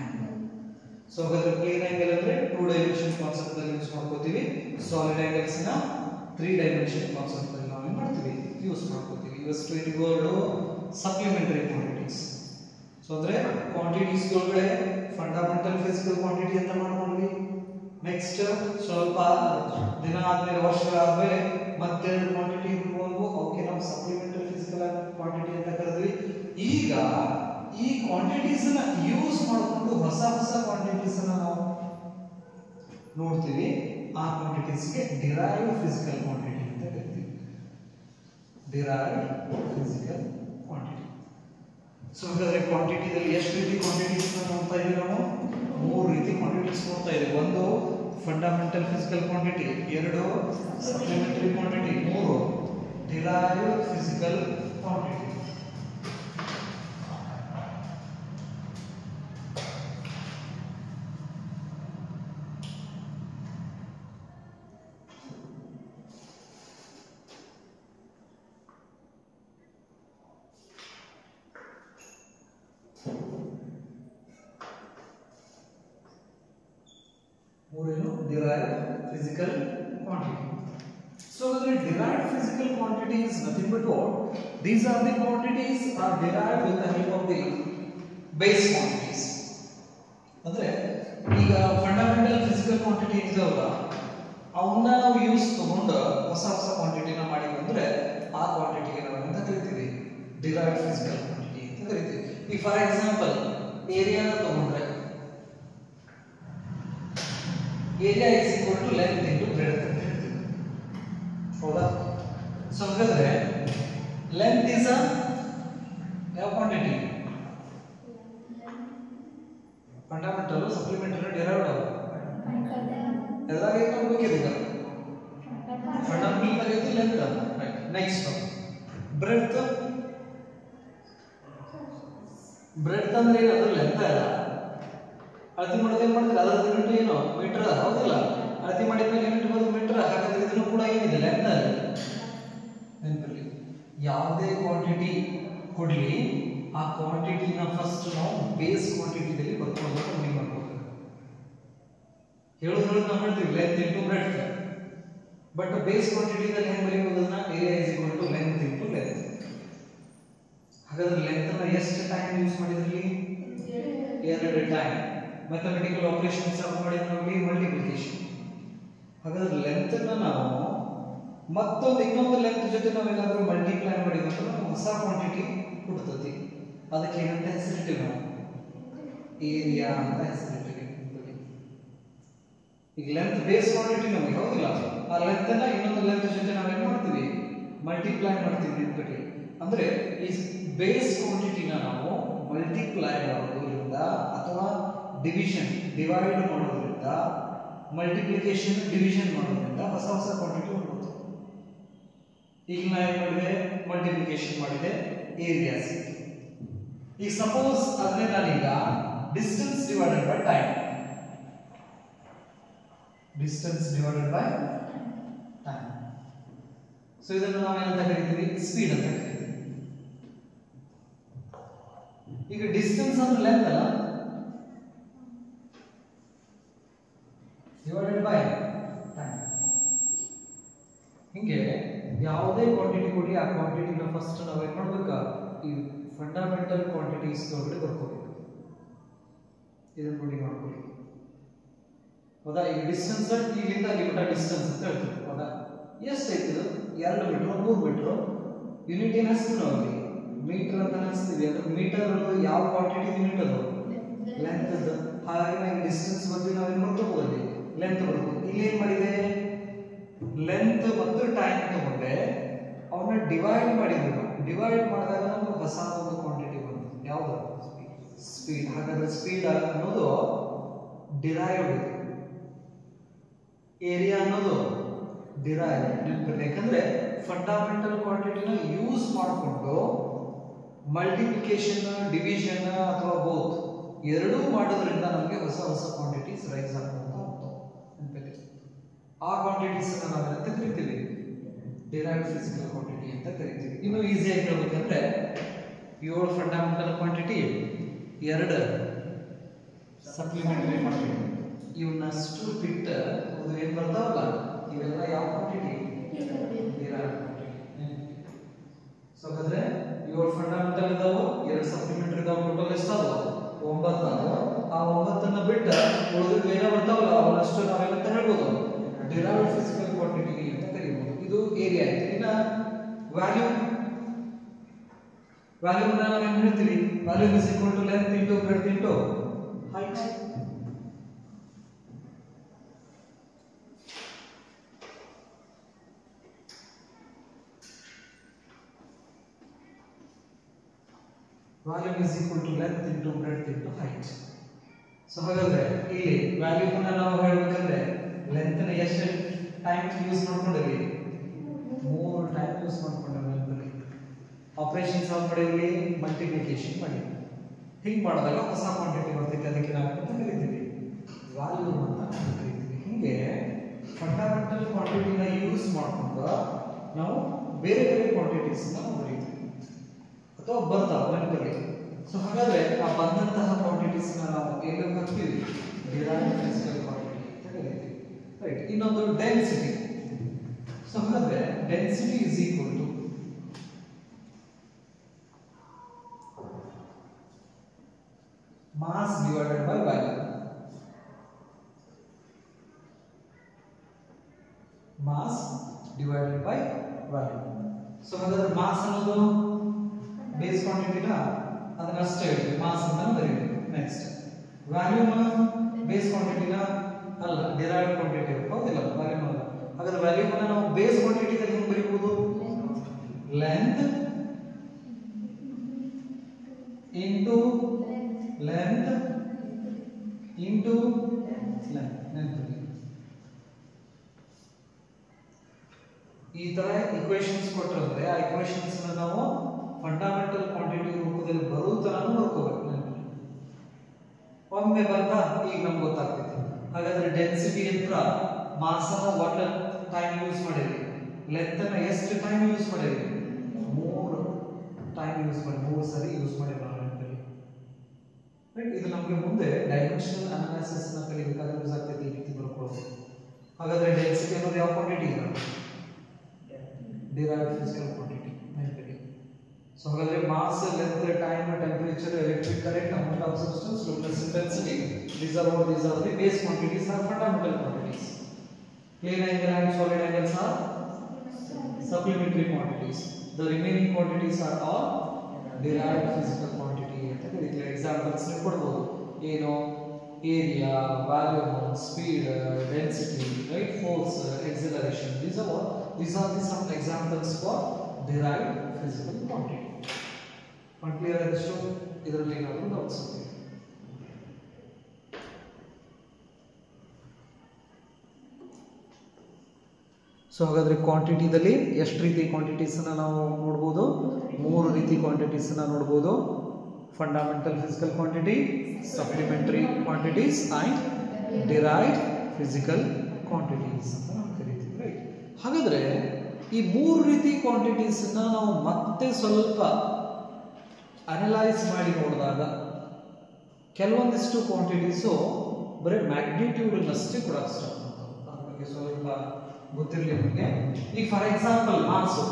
angle. ಸೊ ಹಾಗಾದ್ರೆ ಪ್ಲೇನ್ ಆಂಗಲ್ ಅಂದ್ರೆ 2 ಡೈಮೆನ್ಷನ್ ಕಾನ್ಸೆಪ್ಟ್ ಅಲ್ಲಿ ಯೂಸ್ ಮಾಡ್ಕೋತೀವಿ. ಸಾಲಿಡ್ ಆಂಗಲ್ಸ್ ನ 3 ಡೈಮೆನ್ಷನ್ ಕಾನ್ಸೆಪ್ಟ್ ಅಲ್ಲಿ ನಾವು ಏನು ಮಾಡ್ತೀವಿ ಯೂಸ್ ಮಾಡ್ಕೋತೀವಿ. ಇವಷ್ಟು ಇದುಗಳು ಸಪ್ಲಿಮೆಂಟರಿ ಕ್ವಾಂಟಿಟೀಸ್. ಸೊ ಅಂದ್ರೆ ಕ್ವಾಂಟಿಟೀಸ್ ಒಳಗಡೆ ಫಂಡಮೆಂಟಲ್ ಫಿಸಿಕಲ್ ಕ್ವಾಂಟಿಟಿ ಅಂತ ಮಾಡ್ಕೊಂಡ್ವಿ. ನೆಕ್ಸ್ಟ್ ಸ್ವಲ್ಪ ದಿನ ಆದ್ಮೇಲೆ ವರ್ಷ ಆದ್ಮೇಲೆ ಮತ್ತೆ ಕ್ವಾಂಟಿಟಿ ಇರ್ಬೋದು, ಅವಕ್ಕೆ ನಾವು ಸಪ್ಲಿಮೆಂಟರಿ ಫಿಸಿಕಲ್ ಕ್ವಾಂಟಿಟಿ ಅಂತ ಕರೆದ್ವಿ. ಈಗ ಈ ಕ್ವಾಂಟಿಟೀಸ್ ನ ಯೂಸ್ ಮಾಡಿಕೊಂಡು ಹೊಸ ಹೊಸ ಕ್ವಾಂಟಿಟೀಸ್ ಅನ್ನ ನಾವು ನೋಡ್ತೀವಿ. ಆ ಕ್ವಾಂಟಿಟೀಸ್ ಗೆ ಡಿರೈವ್ಡ್ ಫಿಸಿಕಲ್ ಕ್ವಾಂಟಿಟಿ ಅಂತ ಕರಿತೀವಿ. Derived physical quantity. ಸೊ ಹಾಗಾದ್ರೆ ಕ್ವಾಂಟಿಟಿದಲ್ಲಿ ಎಷ್ಟು ರೀತಿ ಕ್ವಾಂಟಿಟೀಸ್ ನೋಡ್ತಾ ಇದ್ದೀವಿ ನಾವು? 3 ರೀತಿ ಕ್ವಾಂಟಿಟೀಸ್ ನೋಡ್ತಾ ಇದ್ದೀವಿ. ಒಂದು fundamental physical quantity, 2 supplementary quantity, 3 derived physical quantity. Derived physical quantity. So the derived physical quantity is nothing but what? These are the quantities are derived with the help of the base quantities. ಅಂದ್ರೆ ಈಗ fundamental physical quantity ಇದಾವಲ್ಲ, ಅವನ್ನ ನಾವು use ತಗೊಂಡು ಹೊಸ ಹೊಸ ಕ್ವಾಂಟಿಟಿನ ಮಾಡಿ ಬಂದ್ರೆ ಆ ಕ್ವಾಂಟಿಟಿಗೆ ನಾವು ಅಂತ ಕರಿತೀವಿ ಡಿರೈವ್ಡ್ ಫಿಸಿಕಲ್ ಕ್ವಾಂಟಿಟಿ ಅಂತ ಕರಿತೀವಿ. ಈಗ ಫಾರ್ ಎಕ್ಸಾಂಪಲ್ ಏರಿಯಾನ ತಗೊಂಡ್ರೆ area is equal to length into breadth ಅಂತ ಹೇಳ್ತೀವಿ. ಹೌದಾ? ಸೊ ಹಾಗಾದ್ರೆ ಲೆಂತ್ ಇಸ್ ಅ ಯಾವ ಕ್ವಾಂಟಿಟಿ? ಫಂಡಮೆಂಟಲ್, ಸಪ್ಲಿಮೆಂಟರಿ, ಡಿರೈವ್ಡ್ ಎಲ್ಲಾಗ ಏನು ನೋಡ್ಬೇಕಿದೆ ಈಗ? ಫಂಡಮೆಂಟಲ್ ತೆಗೆದು length. Right. Next breadth. Breadth ಅಂದ್ರೆ ಏನು? ಅದು ಲೆಂತ್ ಅಲ್ಲ. ಅಳತೆ ಮಾಡೋದು ಏನು ಮಾಡ್ತಾರೆ? ಅದರ ಯೂನಿಟ್ ಏನು? ಮೀಟರ್. ಹೌದಿಲ್ಲ? ಅಳತೆ ಮಾಡಿದ ಮೇಲೆ ಯೂನಿಟ್ ಬಂದು ಮೀಟರ್. ಹಾಗಾದ್ರೆ ಇದನ್ನು ಕೂಡ ಏನಿದೆ? ಲೆಂತ್. ನೆನಪಿರಲಿ, ಯಾವುದೇ ಕ್ವಾಂಟಿಟಿ ಕೊಡ್ಲಿ, ಆ ಕ್ವಾಂಟಿಟಿನ ಫಸ್ಟ್ ನಾವು ಬೇಸ್ ಕ್ವಾಂಟಿಟಿದಲ್ಲಿ ಬರ್ಕೊಳ್ಬೇಕು, ಕಮ್ಮಿ ಮಾಡ್ಬೇಕು. ಹೇಳೋದು ನಾವು ಹೇಳ್ತೀವಿ length into breadth. But base ಕ್ವಾಂಟಿಟಿದಲ್ಲಿ ಹೆಂಗೆ ಬರೀಬೋದನ್ನ? Area is equal to length into length. ಹಾಗಾದ್ರೆ ಲೆಂತ್ ಅನ್ನ ಎಷ್ಟು ಟೈಮ್ ಯೂಸ್ ಮಾಡಿದ್ರಲ್ಲಿ? 2 ಟೈಮ್. ಮ್ಯಾಥಮೆಟಿಕಲ್ ಆಪರೇಷನ್ಸ್ ಮಾಡಿದ್ರಲ್ಲಿ ಮಲ್ಟಿಪ್ಲಿಕೇಶನ್. ಹಾಗಾದ್ರೆ ಲೆಂತ್ ಅನ್ನ ನಾವು ಮತ್ತೊಂದು ಇನ್ನೊಂದು ಲೆಂತ್ ಜೊತೆ ನಾವೇನಾದ್ರೂ ಮಲ್ಟಿಪ್ಲೈ ಮಾಡಿದ್ರೆ ನಮ್ಗೆ ಹೊಸ ಕ್ವಾಂಟಿಟಿ ಕೊಡ್ತದೆ. ಅದಕ್ಕೆ ಏನಂತ ಹೆಸರಿಟ್ಟಿವಿ ನಾವು? ಏರಿಯಾ ಅಂತ ಹೆಸರಿಟ್ಟಿವಿ. ಈಗ ಲೆಂತ್ ಬೇಸ್ ಕ್ವಾಂಟಿಟಿ ನಮಗೆ, ಹೌದಿಲ್ಲ? ಆ ಲೆಂತ್ ಅನ್ನ ಇನ್ನೊಂದು ಲೆಂತ್ ಜೊತೆ ನಾವೇನ್ ಮಾಡ್ತೀವಿ? ಮಲ್ಟಿಪ್ಲೈ ಮಾಡ್ತೀವಿ. ನೆನಪಿಡಿ, ಅಂದ್ರೆ ಈ ಬೇಸ್ ಕ್ವಾಂಟಿಟಿನ ನಾವು ಮಲ್ಟಿಪ್ಲೈ ಮಾಡೋದ್ರಿಂದ ಅಥವಾ ಡಿವೈಡ್ ಮಾಡೋದ್ರಿಂದ, ಮಲ್ಟಿಪ್ಲಿಕೇಶನ್ ಡಿವಿಷನ್ ಮಾಡೋದ್ರಿಂದ ಹೊಸ ಹೊಸ ಕ್ವಾಂಟಿಟಿ ಬರುತ್ತೆ. ಈಗ ನಾ ಏನು ಮಾಡಿದೆ? ಮಲ್ಟಿಪ್ಲಿಕೇಶನ್ ಮಾಡಿದೆ, ಏರಿಯಾ ಸಿಕ್ಕಿದೆ. ಈಗ ಸಪೋಸ್ ಅದನ್ನೇ ನಾನೀಗ distance divided by time distance divided by time. So ಇದನ್ನು ನಾವೇನಂತ ಕರಿತೀವಿ, ಸ್ಪೀಡ್ ಅಂತ ಕರಿತೀವಿ. ಈಗ ಡಿಸ್ಟೆನ್ಸ್ ಅಂದ್ರೆ ಲೆಂತ್ ಅಲ್ಲ, ಡಿವೈಡೆಡ್ ಬೈ ಟೈಮ್. ಹಿಂಗೆ ಯಾವುದೇ ಕ್ವಾಂಟಿಟಿ ಕೊಡಿ, ಆ ಕ್ವಾಂಟಿಟಿನ ಫಸ್ಟ್ ನಾವು ಏನು ಮಾಡ್ಬೇಕಾ, ಈ ಫಂಡಮೆಂಟಲ್ ಕ್ವಾಂಟಿಟೀಸ್ ಒಳಗಡೆ ಬರ್ಕೋಬೇಕು. ಇದನ್ನ ನೋಡಿ ಮಾಡ್ಕೊಳ್ಳಿ, ಹೌದಾ? ಈಗ ಡಿಸ್ಟೆನ್ಸ್ ಇಲ್ಲಿಂದ ಅಲ್ಲಿ ಮಟ್ಟ ಡಿಸ್ಟೆನ್ಸ್ ಅಂತ ಹೇಳ್ತೀವಿ, ಹೌದಾ? ಎಷ್ಟೈತಿ ಇದು? 2 ಮೀಟರ್ 3 ಮೀಟರ್. ಯೂನಿಟ್ ಏನು ಹಚ್ತೀವಿ ನಾವು ಅಲ್ಲಿ? ಮೀಟರ್ ಅಂತ ಹಚ್ತೀವಿ. ಅಂದ್ರೆ ಮೀಟರ್ ಯಾವ ಕ್ವಾಂಟಿಟಿ ಯೂನಿಟ್ ಅದು? ಲೆಂತ್ ಅದು. ಹಾಗಾಗಿ ನಾವು ಡಿಸ್ಟೆನ್ಸ್ ಬಗ್ಗೆ ನಾವೇನು ಮಾಡ್ಕೋಬಹುದು, ಅಲ್ಲಿ ಲೆಂತ್ ಬರ್ಬೋದು. ಇಲ್ಲಿ ಏನು ಮಾಡಿದೆ, ಲೆಂತ್ ಮತ್ತು ಟೈಮ್ ತಗೊಂಡೆ, ಅವನ್ನ ಡಿವೈಡ್ ಮಾಡಿದ್ರು. ಡಿವೈಡ್ ಮಾಡಿದಾಗ ನಮಗೆ ಹೊಸ ಒಂದು ಕ್ವಾಂಟಿಟಿ ಬಂತು. ಯಾವುದು? ಸ್ಪೀಡ್. ಹಾಗಾದ್ರೆ ಸ್ಪೀಡ್ ಅನ್ನೋದು ಡಿರೈವ್ಡ್ ಇದೆ, ಏರಿಯಾ ಅನ್ನೋದು ಡಿರೈವ್. ಯಾಕಂದ್ರೆ ಫಂಡಮೆಂಟಲ್ ಕ್ವಾಂಟಿಟಿನ ಯೂಸ್ ಮಾಡಿಕೊಂಡು ಮಲ್ಟಿಪ್ಲಿಕೇಶನ್, ಡಿವಿಷನ್ ಅಥವಾ ಬೋತ್ ಎರಡೂ ಮಾಡೋದ್ರಿಂದ ನಮಗೆ ಹೊಸ ಹೊಸ ಕ್ವಾಂಟಿಟೀಸ್ ರೈಸ್ ಆಗ್ತಾ ಹೋಗ್ತಾವೆ. ಆ ಕ್ವಾಂಟಿಟೀಸ್ ನಾವೇನಂತ ಕರಿತೀವಿ, ಡಿರೈವ್ಡ್ ಫಿಸಿಕಲ್ ಕ್ವಾಂಟಿಟಿ ಅಂತ ಕರಿತೀವಿ. ಇನ್ನು ಈಸಿಯಾಗಿ ಹೇಳ್ಬೇಕಂದ್ರೆ 7 ಫಂಡಮೆಂಟಲ್ ಕ್ವಾಂಟಿಟಿ, 2 ಸಪ್ಲಿಮೆಂಟರಿ ಕ್ವಾಂಟಿಟಿ. ಇವನ್ನಷ್ಟು ಬಿಟ್ಟು ಅದು ಏನು ಬರ್ತಾವಲ್ಲ, ಇವೆಲ್ಲ ಯಾವ ಕ್ವಾಂಟಿಟಿ? Derived quantity. ಸೊ ಹಾಗಾದ್ರೆ 7 ಫಂಡಮೆಂಟಲ್ ಇದಾವೆ, 2 ಸಪ್ಲಿಮೆಂಟರಿ ಇದಾವೆ. ಟೋಟಲ್ ಎಷ್ಟಾದವು? 9 ಅದಾವೆ. ಆ 9 ಬಿಟ್ಟು ಉಳಿದು ಏನೇ ಬರ್ತಾವಲ್ಲ ಅವನ್ನಷ್ಟು ನಾವೇನಂತ ಹೇಳ್ಬೋದು, ಡಿರೈವ್ಡ್ ಫಿಸಿಕಲ್ ಕ್ವಾಂಟಿಟಿ ಅಂತ ಕರೀಬಹುದು. ಇದು ಏರಿಯಾ ಆಯ್ತು. ಇನ್ನ ವ್ಯಾಲ್ಯೂಮ್ ನಾವೇನು ಹೇಳ್ತೀವಿ, volume is equal to length into breadth into height. Volume is equal to length into breadth into height. So ಹಾಗಾದ್ರೆ ಇಲ್ಲಿ ವ್ಯಾಲ್ಯೂಮ್ ನಾವು ಹೇಳ್ಬೇಕಂದ್ರೆ ಲೆಂತ್ ನ ಎಷ್ಟು ಟೈಮ್ ಯೂಸ್ ಮಾಡ್ಕೊಂಡಿವಿ? 3 ಟೈಮ್ ಯೂಸ್ ಮಾಡ್ಕೊಂಡಿವಿ. ಆಪರೇಷನ್ ಸಾಲ್ವ್ ಮಾಡಿವಿ, ಮಲ್ಟಿಪ್ಲಿಕೇಶನ್ ಮಾಡಿವಿ. ಹಿಂಗೆ ಮಾಡಿದಾಗ ಹೊಸ ಕ್ವಾಂಟಿಟಿ ಬರ್ತೈತೆ. ಅದಕ್ಕೆ ನಾವು ಅಂತ ಕರಿತೀವಿ, ವ್ಯಾಲ್ಯೂಮ್ ಅಂತ ಕರಿತೀವಿ. ಹಿಂಗೆ ಫಂಡಮೆಂಟಲ್ ಕ್ವಾಂಟಿಟಿನ ಯೂಸ್ ಮಾಡ್ಕೊಂಡು ನಾವು ಬೇರೆ ಬೇರೆ ಕ್ವಾಂಟಿಟೀಸ್ನ ಬರೀತೀವಿ ಅಥವಾ ಬರ್ತಾವೆ ನೆನಪಲ್ಲಿ. ಸೊ ಹಾಗಾದ್ರೆ ಆ ಬಂದಂತಹ ಕ್ವಾಂಟಿಟೀಸ್ನ ನಾವು ಎಲ್ಲಿ ಹಾಕ್ತೀವಿ? ಡಿರೈವ್ಡ್ ಫಿಸಿಕಲ್ ಕ್ವಾಂಟಿಟಿ ಅಂತ ಕರಿತೀವಿ, ರೈಟ್? ಇನ್ನೊಂದು ಡೆನ್ಸಿಟಿ. ಸೊ ಹಾಗಾದ್ರೆ density is equal to mass divided by volume. Mass divided by volume. So ಹಾಗಾದ್ರೆ mass ಅನ್ನೋದು ಬೇಸ್ ಕ್ವಾಂಟಿಟಿನ ಅದನ್ನ ಅಷ್ಟೇ ಹೇಳ್ತೀವಿ, ಮಾಸ್ ಅಂತ ಬರೀತೀವಿ. ನೆಕ್ಸ್ಟ್ ವ್ಯಾಲ್ಯೂಮ್ ಬೇಸ್ ಕ್ವಾಂಟಿಟಿನ ಅಲ್ಲ, ಡಿರೈವ್ಡ್ ಕ್ವಾಂಟಿಟಿ. ಹೌದಿಲ್ಲ? ವ್ಯಾಲ್ಯೂಮ್ ಅಲ್ಲ. ಹಾಗಾದ್ರೆ ವ್ಯಾಲ್ಯೂಮ್ ಅನ್ನ ನಾವು ಬೇಸ್ ಕ್ವಾಂಟಿಟಿ ದಲ್ಲಿ ಹೆಂಗೆ ಬರೀಬಹುದು? Length into length into length. ನೆನಪಿರಲಿ, ಈ ತರ ಇಕ್ವೇಶನ್ಸ್ ಕೊಟ್ಟರೆ ಆ ಇಕ್ವೇಶನ್ಸ್ ನಾವು ಫಂಡಮೆಂಟಲ್ ಕ್ವಾಂಟಿಟಿ ರೂಪದಲ್ಲಿ ಬರೋ ತರನು ಬರ್ಕೋಬೇಕು. ನೆನಪಿರಲಿ, ಒಮ್ಮೆ ಬಂದ ಈಗ ನಮ್ಗೆ ಗೊತ್ತಾಗ್ತೈತಿ. ಹಾಗಾದ್ರೆ ಡೆನ್ಸಿಟಿ ಅಂತ ಮಾಸ್ ಅನ್ನ ವಾಟ್ ಟೈಮ್ ಯೂಸ್ ಮಾಡಿರಿ, ಲೆಂತ್ ಅನ್ನ ಎಷ್ಟು ಟೈಮ್ ಯೂಸ್ ಮಾಡಿರಿ? 3 ಟೈಮ್ ಯೂಸ್ ಮಾಡಿ, 3 ಸರಿ ಯೂಸ್ ಮಾಡಿ. ಇದು ನಮಗೆ ಮುಂದೆ ಡೈಮೆನ್ಷನಲ್ ಅನಾಲಿಸಿಸ್ ನ ಕಲಿಬೇಕಾದ್ರೆ ಯೂಸ್ ಆಗ್ತೈತಿ. ಈ ರೀತಿ ಬರ್ಕೊಳ್ಳೋದು. ಹಾಗಾದ್ರೆ ಡೆನ್ಸಿಟಿ ಅನ್ನೋದು ಯಾವ ಕ್ವಾಂಟಿಟಿ ಇದೆ? Derived physical quantity. ನೆನಪಿಡಿ. ಸೊ ಹಾಗಾದ್ರೆ mass, length, time, temperature, electric current, amount of substance, luminous intensity, these are the base quantities are fundamental quantities. Plane angle and solid angles are supplementary quantities. The remaining quantities are all derived physical quantity. Examples ಕೊಡಬಹುದು. ಏನು? Area, volume, speed, density, right? Force, acceleration. These are some examples for derived physical quantity. Clear ಆದಷ್ಟು ಇದರಲ್ಲಿ ಏನಾದರೂ doubts ಇದೆ? So ಹಾಗಾದ್ರೆ ಕ್ವಾಂಟಿಟಿದಲ್ಲಿ ಎಷ್ಟು ರೀತಿ quantities ಅನ್ನ ನಾವು ನೋಡಬಹುದು? 3 ರೀತಿ ಕ್ವಾಂಟಿಟೀಸ್ ಅನ್ನ ನೋಡಬಹುದು. Fundamental physical quantity, supplementary quantities and derived physical quantities ಅಂತ ನಾವು ಕರಿತೀವಿ, ರೈಟ್? ಹಾಗಾದ್ರೆ ಈ ಮೂರು ರೀತಿ ಕ್ವಾಂಟಿಟೀಸ್ ನಾವು ಮತ್ತೆ ಸ್ವಲ್ಪ ಅನಲೈಸ್ ಮಾಡಿ ನೋಡಿದಾಗ ಕೆಲವೊಂದಿಷ್ಟು ಕ್ವಾಂಟಿಟೀಸು ಬರೀ ಮ್ಯಾಗ್ನಿಟ್ಯೂಡ್ನಷ್ಟೇ ಕೊಡಕ್ಕೆ ಸ್ಟಾರ್ಟ್ ಮಾಡ್ತಾವೆ. ಅದ್ರ ಬಗ್ಗೆ ಸ್ವಲ್ಪ ಗೊತ್ತಿರಲಿ ನಿಮಗೆ. ಈಗ ಫಾರ್ ಎಕ್ಸಾಂಪಲ್ ಮಾಸು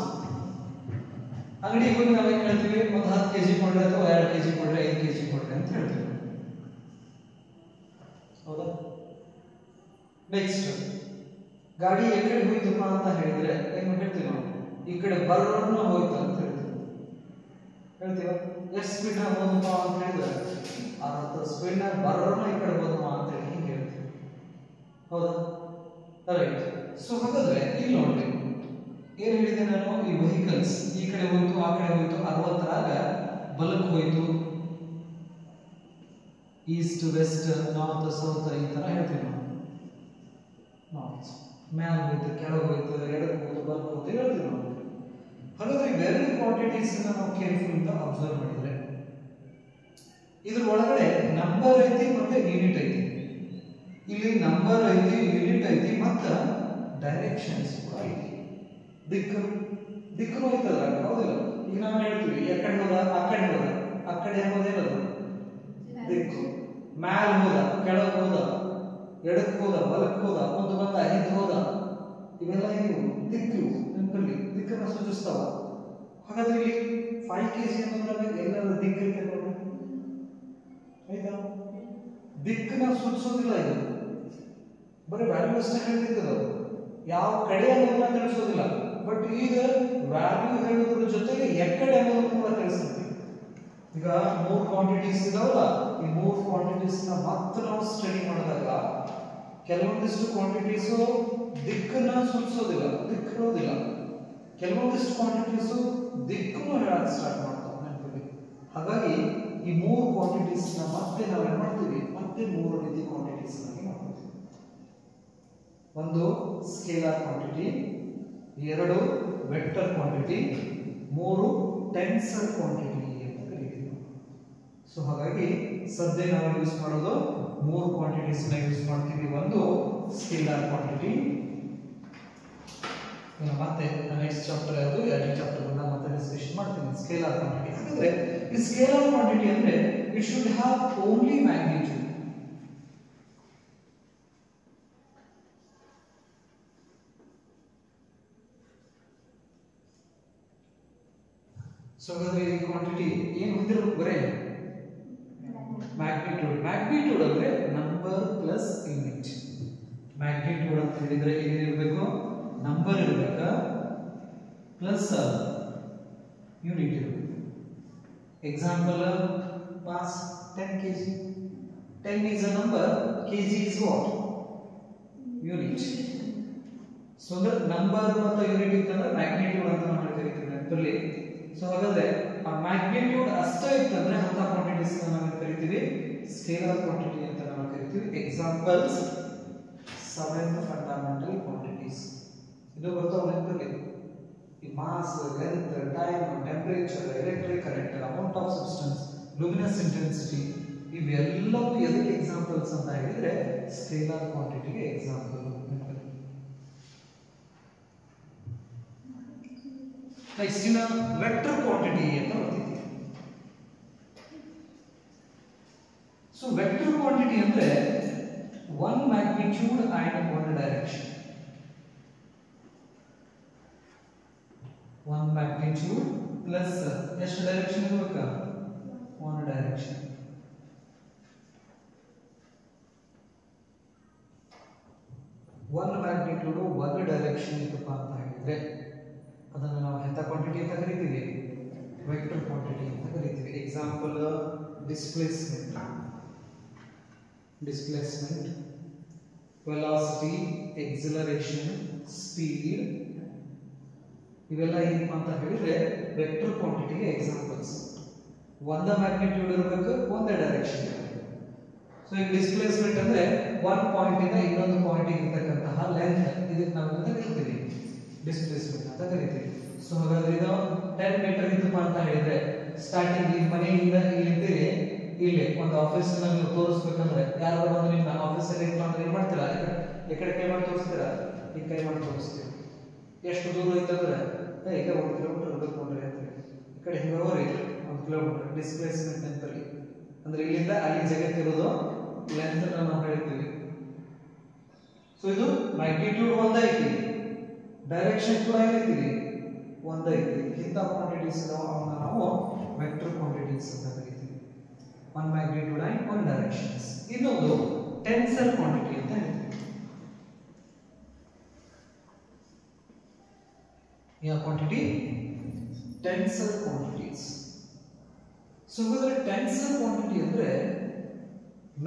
ಅಂಗಡಿಗೆ ಹೋಗಿ ನಾವೇನು ಹೇಳ್ತೀವಿ, ಒಂದು 10 kg ಕೊಡ್ರಿ ಅಥವಾ 2 kg ಕೊಡ್ರಿ, 5 kg ಕೊಡ್ರಿ ಅಂತ ಹೇಳ್ತೀವಿ, ಹೌದಾ? ನೆಕ್ಸ್ಟ್ ಗಾಡಿ ಎಕಡೆ ಹೋಯ್ತಪ್ಪ ಅಂತ ಹೇಳಿದ್ರೆ ಏನು ಹೇಳ್ತೀವಿ ನಾವು? ಈ ಕಡೆ ಬರ್ರನ್ನ ಹೋಯ್ತು ಅಂತ ಹೇಳ್ತೀವಿ, ಹೇಳ್ತೀವ? ಎಷ್ಟು ಸ್ಪೀಡ್ ನಾಗ ಹೋದಪ್ಪ ಅಂತ ಹೇಳಿದ್ರೆ 60 ಸ್ಪೀಡ್ ನಾಗ ಬರ್ರನ್ನ ಈ ಕಡೆ ಹೋದಮ್ಮ ಅಂತ ಹೇಳಿ ಹಿಂಗೆ ಹೇಳ್ತೀವಿ, ಹೌದಾ? ರೈಟ್. ಸೊ ಹಾಗಾದ್ರೆ ಇಲ್ಲಿ ನೋಡ್ರಿ ಏನ್ ಹೇಳಿದೆ ನಾನು, ಈ ವೆಹಿಕಲ್ಸ್ ಈ ಕಡೆ ಹೋಯ್ತು ಆ ಕಡೆ ಹೋಯ್ತು, 60ರಾಗ ಬಲಕ್ಕೆ ಹೋಯ್ತು, ಈಸ್ಟ್ ವೆಸ್ಟ್ ನಾರ್ತ್ ಸೌತ್ ಈ ತರ ಹೇಳ್ತೀವಿ ನಾವು. ನಾರ್ತ್ ಮ್ಯಾಲ ಹೋಯ್ತು, ಕೆಳಗೆ ಹೋಯ್ತು, ಎಡಕ್ಕೆ ಹೋಯ್ತು, ಬಲಕ್ಕೆ ಹೋಯ್ತು ಹೇಳ್ತೀವಿ ನಾವು. ಹಾಗಾದ್ರೆ ಇವೆರಡು ಕ್ವಾಂಟಿಟೀಸ್ ನಾವು ಕೇರ್ಫುಲ್ ಅಂತ ಅಬ್ಸರ್ವ್ ಮಾಡಿದ್ರೆ ಇದ್ರ ಒಳಗಡೆ ನಂಬರ್ ಐತಿ ಮತ್ತೆ ಯೂನಿಟ್ ಐತಿ. ಇಲ್ಲಿ ನಂಬರ್ ಐತಿ, ಯೂನಿಟ್ ಐತಿ, ಮತ್ತೆ ಡೈರೆಕ್ಷನ್ಸ್ ಕೂಡ ಐತಿ. ದಿಕ್ಕು ಹೋಯ್ತದ, ಹೌದಿಲ್ಲ? ಈಗ ನಾವು ಹೇಳ್ತೀವಿ ಎಕಡೆ ಹೋದ ಆ ಕಡೆ ಹೋದ, ಆ ಕಡೆ ಹೋದೇನದು ದಿಕ್ಕು. ಮ್ಯಾಲ ಹೋದ, ಕೆಳಗೆ ಹೋದ, ಎಡಕ್ಕೆ ಹೋದ, ಬಲಕ್ಕೆ ಹೋದ, ಮುಂದೆ ಬಂದ, ಹಿಂದೆ ಹೋದ, ಇವೆಲ್ಲ ಏನು ದಿಕ್ಕು, ನೆನಪಲ್ಲಿ ದಿಕ್ಕನ್ನು ಸೂಚಿಸ್ತಾವ. ಹಾಗಾದ್ರೆ ಇಲ್ಲಿ 5 kg ಅನ್ನೋದ್ರಾಗ ಎಲ್ಲರ ದಿಕ್ಕು ಐತೆ ನೋಡಿ, ಆಯ್ತಾ? ದಿಕ್ಕನ್ನ ಸೂಚಿಸೋದಿಲ್ಲ, ಇದು ಬರೀ ವ್ಯಾಲ್ಯೂ ಅಷ್ಟೇ ಹೇಳ್ತಿದ್ದದು, ಯಾವ ಕಡೆ ಅನ್ನೋದನ್ನ ತಿಳಿಸೋದಿಲ್ಲ. ಬಟ್ ಈಗ ವ್ಯಾಲ್ಯೂ ಹೇಳೋದ್ರ ಜೊತೆಗೆ ಎಕಡೆ ಅನ್ನೋದನ್ನು ಕೂಡ ತಿಳಿಸ್ತೀವಿ. ಈಗ 3 ಕ್ವಾಂಟಿಟೀಸ್ ಇದಾವಲ್ಲ, ಈ 3 ಕ್ವಾಂಟಿಟೀಸ್ ನ ಮತ್ತೆ ನಾವು ಸ್ಟಡಿ ಮಾಡಿದಾಗ ಕೆಲವೊಂದಿಷ್ಟು ಕ್ವಾಂಟಿಟೀಸು ದಿಕ್ಕನ್ನ ಸೂಚಿಸೋದಿಲ್ಲ, ದಿಕ್ಕು ಹೇಳೋದಿಲ್ಲ. ಕೆಲವೊಂದಿಷ್ಟು ಕ್ವಾಂಟಿಟೀಸು ದಿಕ್ಕನ್ನು ಹೇಳಕ್ ಸ್ಟಾರ್ಟ್ ಮಾಡ್ತಾವೆ ನೆನಪಿಗೆ. ಹಾಗಾಗಿ ಈ 3 ಕ್ವಾಂಟಿಟೀಸ್ ನ ಮತ್ತೆ ನಾವೇನ್ ಮಾಡ್ತೀವಿ, ಮತ್ತೆ 3 ರೀತಿ ಕ್ವಾಂಟಿಟೀಸ್ ಮಾಡ್ತೀವಿ. ಒಂದು scalar quantity, 2 vector quantity, 3 tensor quantity ಅಂತ ಕರೀತೀವಿ. ಸೊ ಹಾಗಾಗಿ ಸದ್ಯ ನಾವು ಯೂಸ್ ಮಾಡೋದು 3 ಕ್ವಾಂಟಿಟೀಸ್ ನ ಯೂಸ್ ಮಾಡ್ತೀವಿ. ಒಂದು ಸ್ಕೇಲಾರ್ ಕ್ವಾಂಟಿಟಿ, ಮತ್ತೆ ನೆಕ್ಸ್ಟ್ ಚಾಪ್ಟರ್ ಯಾವುದು, 2ನೇ ಚಾಪ್ಟರ್ ಬಂದಾಗ ಮತ್ತೆ ಡಿಸ್ಕಷನ್ ಮಾಡ್ತೀನಿ ಸ್ಕೇಲಾರ್ ಕ್ವಾಂಟಿಟಿ. ಹಾಗಾದ್ರೆ ಈ ಸ್ಕೇಲಾರ್ ಕ್ವಾಂಟಿಟಿ ಅಂದ್ರೆ it should have only magnitude. So ಹಾಗಾದ್ರೆ ಈ ಕ್ವಾಂಟಿಟಿ ಏನು ಹೊಂದಿರಬೇಕು, ಬರೇ ಮ್ಯಾಗ್ನಿಟ್ಯೂಡ್. ಮ್ಯಾಗ್ನಿಟ್ಯೂಡ್ ಅಂದ್ರೆ ನಂಬರ್ ಪ್ಲಸ್ ಯೂನಿಟ್. ಮ್ಯಾಗ್ನಿಟ್ಯೂಡ್ ಅಂತ ಹೇಳಿದ್ರೆ ಏನಿರಬೇಕು, ನಂಬರ್ ಇರಬೇಕಾ ಪ್ಲಸ್ ಯೂನಿಟ್ ಇರಬೇಕು. Example mass 10 kg. 10 is a number, kg is what? Unit. So ಅಂದ್ರೆ ನಂಬರ್ ಮತ್ತು ಯೂನಿಟ್ ಇತ್ತಂದ್ರೆ ಮ್ಯಾಗ್ನಿಟ್ಯೂಡ್ ಅಂತ ನಾವು ಕರಿತೀವಿ ನೆನಪಲ್ಲಿ. ಸೊ ಹಾಗಾದ್ರೆ ಆ ಮ್ಯಾಗ್ನಿಟ್ಯೂಡ್ ಅಷ್ಟೇ ಇತ್ತಂದ್ರೆ ಅಂತ ಕ್ವಾಂಟಿಟೀಸ್ ನಾವು ಕರಿತೀವಿ ಸ್ಕೇಲಾರ್ ಕ್ವಾಂಟಿಟಿ ಅಂತ ನಾವು ಕರಿತೀವಿ. ಎಕ್ಸಾಂಪಲ್ಸ್ 7 ಫಂಡಮೆಂಟಲ್ ಕ್ವಾಂಟಿಟೀಸ್ ಇದು ಬರ್ತಾವ ನೆನಪಲ್ಲಿ. ಈ mass, length, time, temperature, electric current, amount of substance, luminous intensity, ಇವೆಲ್ಲವೂ ಎದಕ್ಕೆ ಎಕ್ಸಾಂಪಲ್ಸ್ ಅಂತ ಹೇಳಿದ್ರೆ ಸ್ಕೇಲಾರ್ ಕ್ವಾಂಟಿಟಿಗೆ ಎಕ್ಸಾಂಪಲ್. ನೆಕ್ಸ್ಟ್ ಇನ್ನ ವೆಕ್ಟರ್ ಕ್ವಾಂಟಿಟಿ ಅಂತ ಬರ್ತಿದೆ. ಸೊ ವೆಕ್ಟರ್ ಕ್ವಾಂಟಿಟಿ ಅಂದ್ರೆ 1 magnitude and 1 direction. 1 magnitude plus ಎಷ್ಟು ಡೈರೆಕ್ಷನ್ ಇರಬೇಕು, 1 ಡೈರೆಕ್ಷನ್. ಒನ್ ಮ್ಯಾಗ್ನಿಟ್ಯೂಡ್ 1 ಡೈರೆಕ್ಷನ್ ಇತ್ತಪ್ಪ ಅಂತ ಹೇಳಿದ್ರೆ ಅದನ್ನು ನಾವು ಎಂತ ಕ್ವಾಂಟಿಟಿ ಅಂತ ಕರಿತೀವಿ, ವೆಕ್ಟರ್ ಕ್ವಾಂಟಿಟಿ ಅಂತ ಕರಿತೀವಿ. Example displacement, velocity, acceleration, speed, ಇವೆಲ್ಲ ಏನಪ್ಪ ಅಂತ ಹೇಳಿದ್ರೆ ವೆಕ್ಟರ್ ಕ್ವಾಂಟಿಟಿಗೆ ಎಕ್ಸಾಂಪಲ್ಸ್. 1 ಮ್ಯಾಗ್ನಿಟ್ಯೂಡ್ ಇರಬೇಕು, 1 ಡೈರೆಕ್ಷನ್ ಇರಬೇಕು. ಸೊ ಈ ಡಿಸ್ಪ್ಲೇಸ್ಮೆಂಟ್ ಅಂದ್ರೆ 1 ಪಾಯಿಂಟ್ ಇಂದ ಇನ್ನೊಂದು ಪಾಯಿಂಟ್ ಇರತಕ್ಕಂತಹ ಲೆಂತ್, ಇದಕ್ಕೆ ನಾವು ಅಂತ ಕರಿತೀವಿ ಡಿಸ್ಪ್ಲೇಸ್ಮೆಂಟ್ ಅಂತ ಕರಿತೀವಿ. ಸೊ ಹಾಗಾದ್ರೆ ಇದು 10 ಮೀಟರ್ ಇತ್ತಪ್ಪ ಅಂತ ಹೇಳಿದ್ರೆ ಸ್ಟಾರ್ಟಿಂಗ್ ಈ ಮನೆಯಿಂದ ಇಲ್ಲಿಂದ ಇಲ್ಲಿ ಒಂದು ಆಫೀಸ್ ನೀವು ತೋರಿಸ್ಬೇಕಂದ್ರೆ ಯಾರು ಬಂದು ನಿಮ್ಮ ಆಫೀಸಲ್ಲಿ ಇತ್ತು ಅಂದ್ರೆ ಏನು ಮಾಡ್ತೀರಾ ಈ ಕಡೆ ಕೈ ಮಾಡಿ ತೋರಿಸ್ತೀರಾ ಈ ಕೈ ಮಾಡಿ ತೋರಿಸ್ತೀವಿ ಎಷ್ಟು ದೂರ ಐತಂದ್ರೆ ಈಗ 1 ಕಿಲೋಮೀಟರ್ ಇರಬೇಕು ನೋಡ್ರಿ ಅಂತ ಈ ಕಡೆ ಹಿಂಗೆ ಹೋಗ್ರಿ 1 ಕಿಲೋಮೀಟರ್ ಡಿಸ್ಪ್ಲೇಸ್ಮೆಂಟ್ ಅಂತೇಳಿ ಅಂದ್ರೆ ಇಲ್ಲಿಂದ ಅಲ್ಲಿ ಜಗತ್ತಿರೋದು ಲೆಂತ್ ನಾವು ಹೇಳ್ತೀವಿ ಸೊ ಇದು ಮ್ಯಾಗ್ನಿಟ್ಯೂಡ್ ಒಂದೈತಿ ಡೈರೆಕ್ಷನ್ ಕೂಡ ಏನೈತಿ ಒಂದೈತಿ ಇಂಥ ಕ್ವಾಂಟಿಟೀಸ್ ಅವನ್ನ ನಾವು ವೆಕ್ಟರ್ ಕ್ವಾಂಟಿಟೀಸ್ ಅಂತ ಕರಿತೀವಿ one magnitude and one directions ಇನ್ನೊಂದು ಟೆನ್ಸರ್ ಕ್ವಾಂಟಿಟಿ ಅಂತ ಹೇಳ್ತೀವಿ ಯಾವ ಕ್ವಾಂಟಿಟಿ ಟೆನ್ಸರ್ ಕ್ವಾಂಟಿಟೀಸ್ ಸೊ ಹಾಗಾದ್ರೆ ಟೆನ್ಸರ್ ಕ್ವಾಂಟಿಟಿ ಅಂದ್ರೆ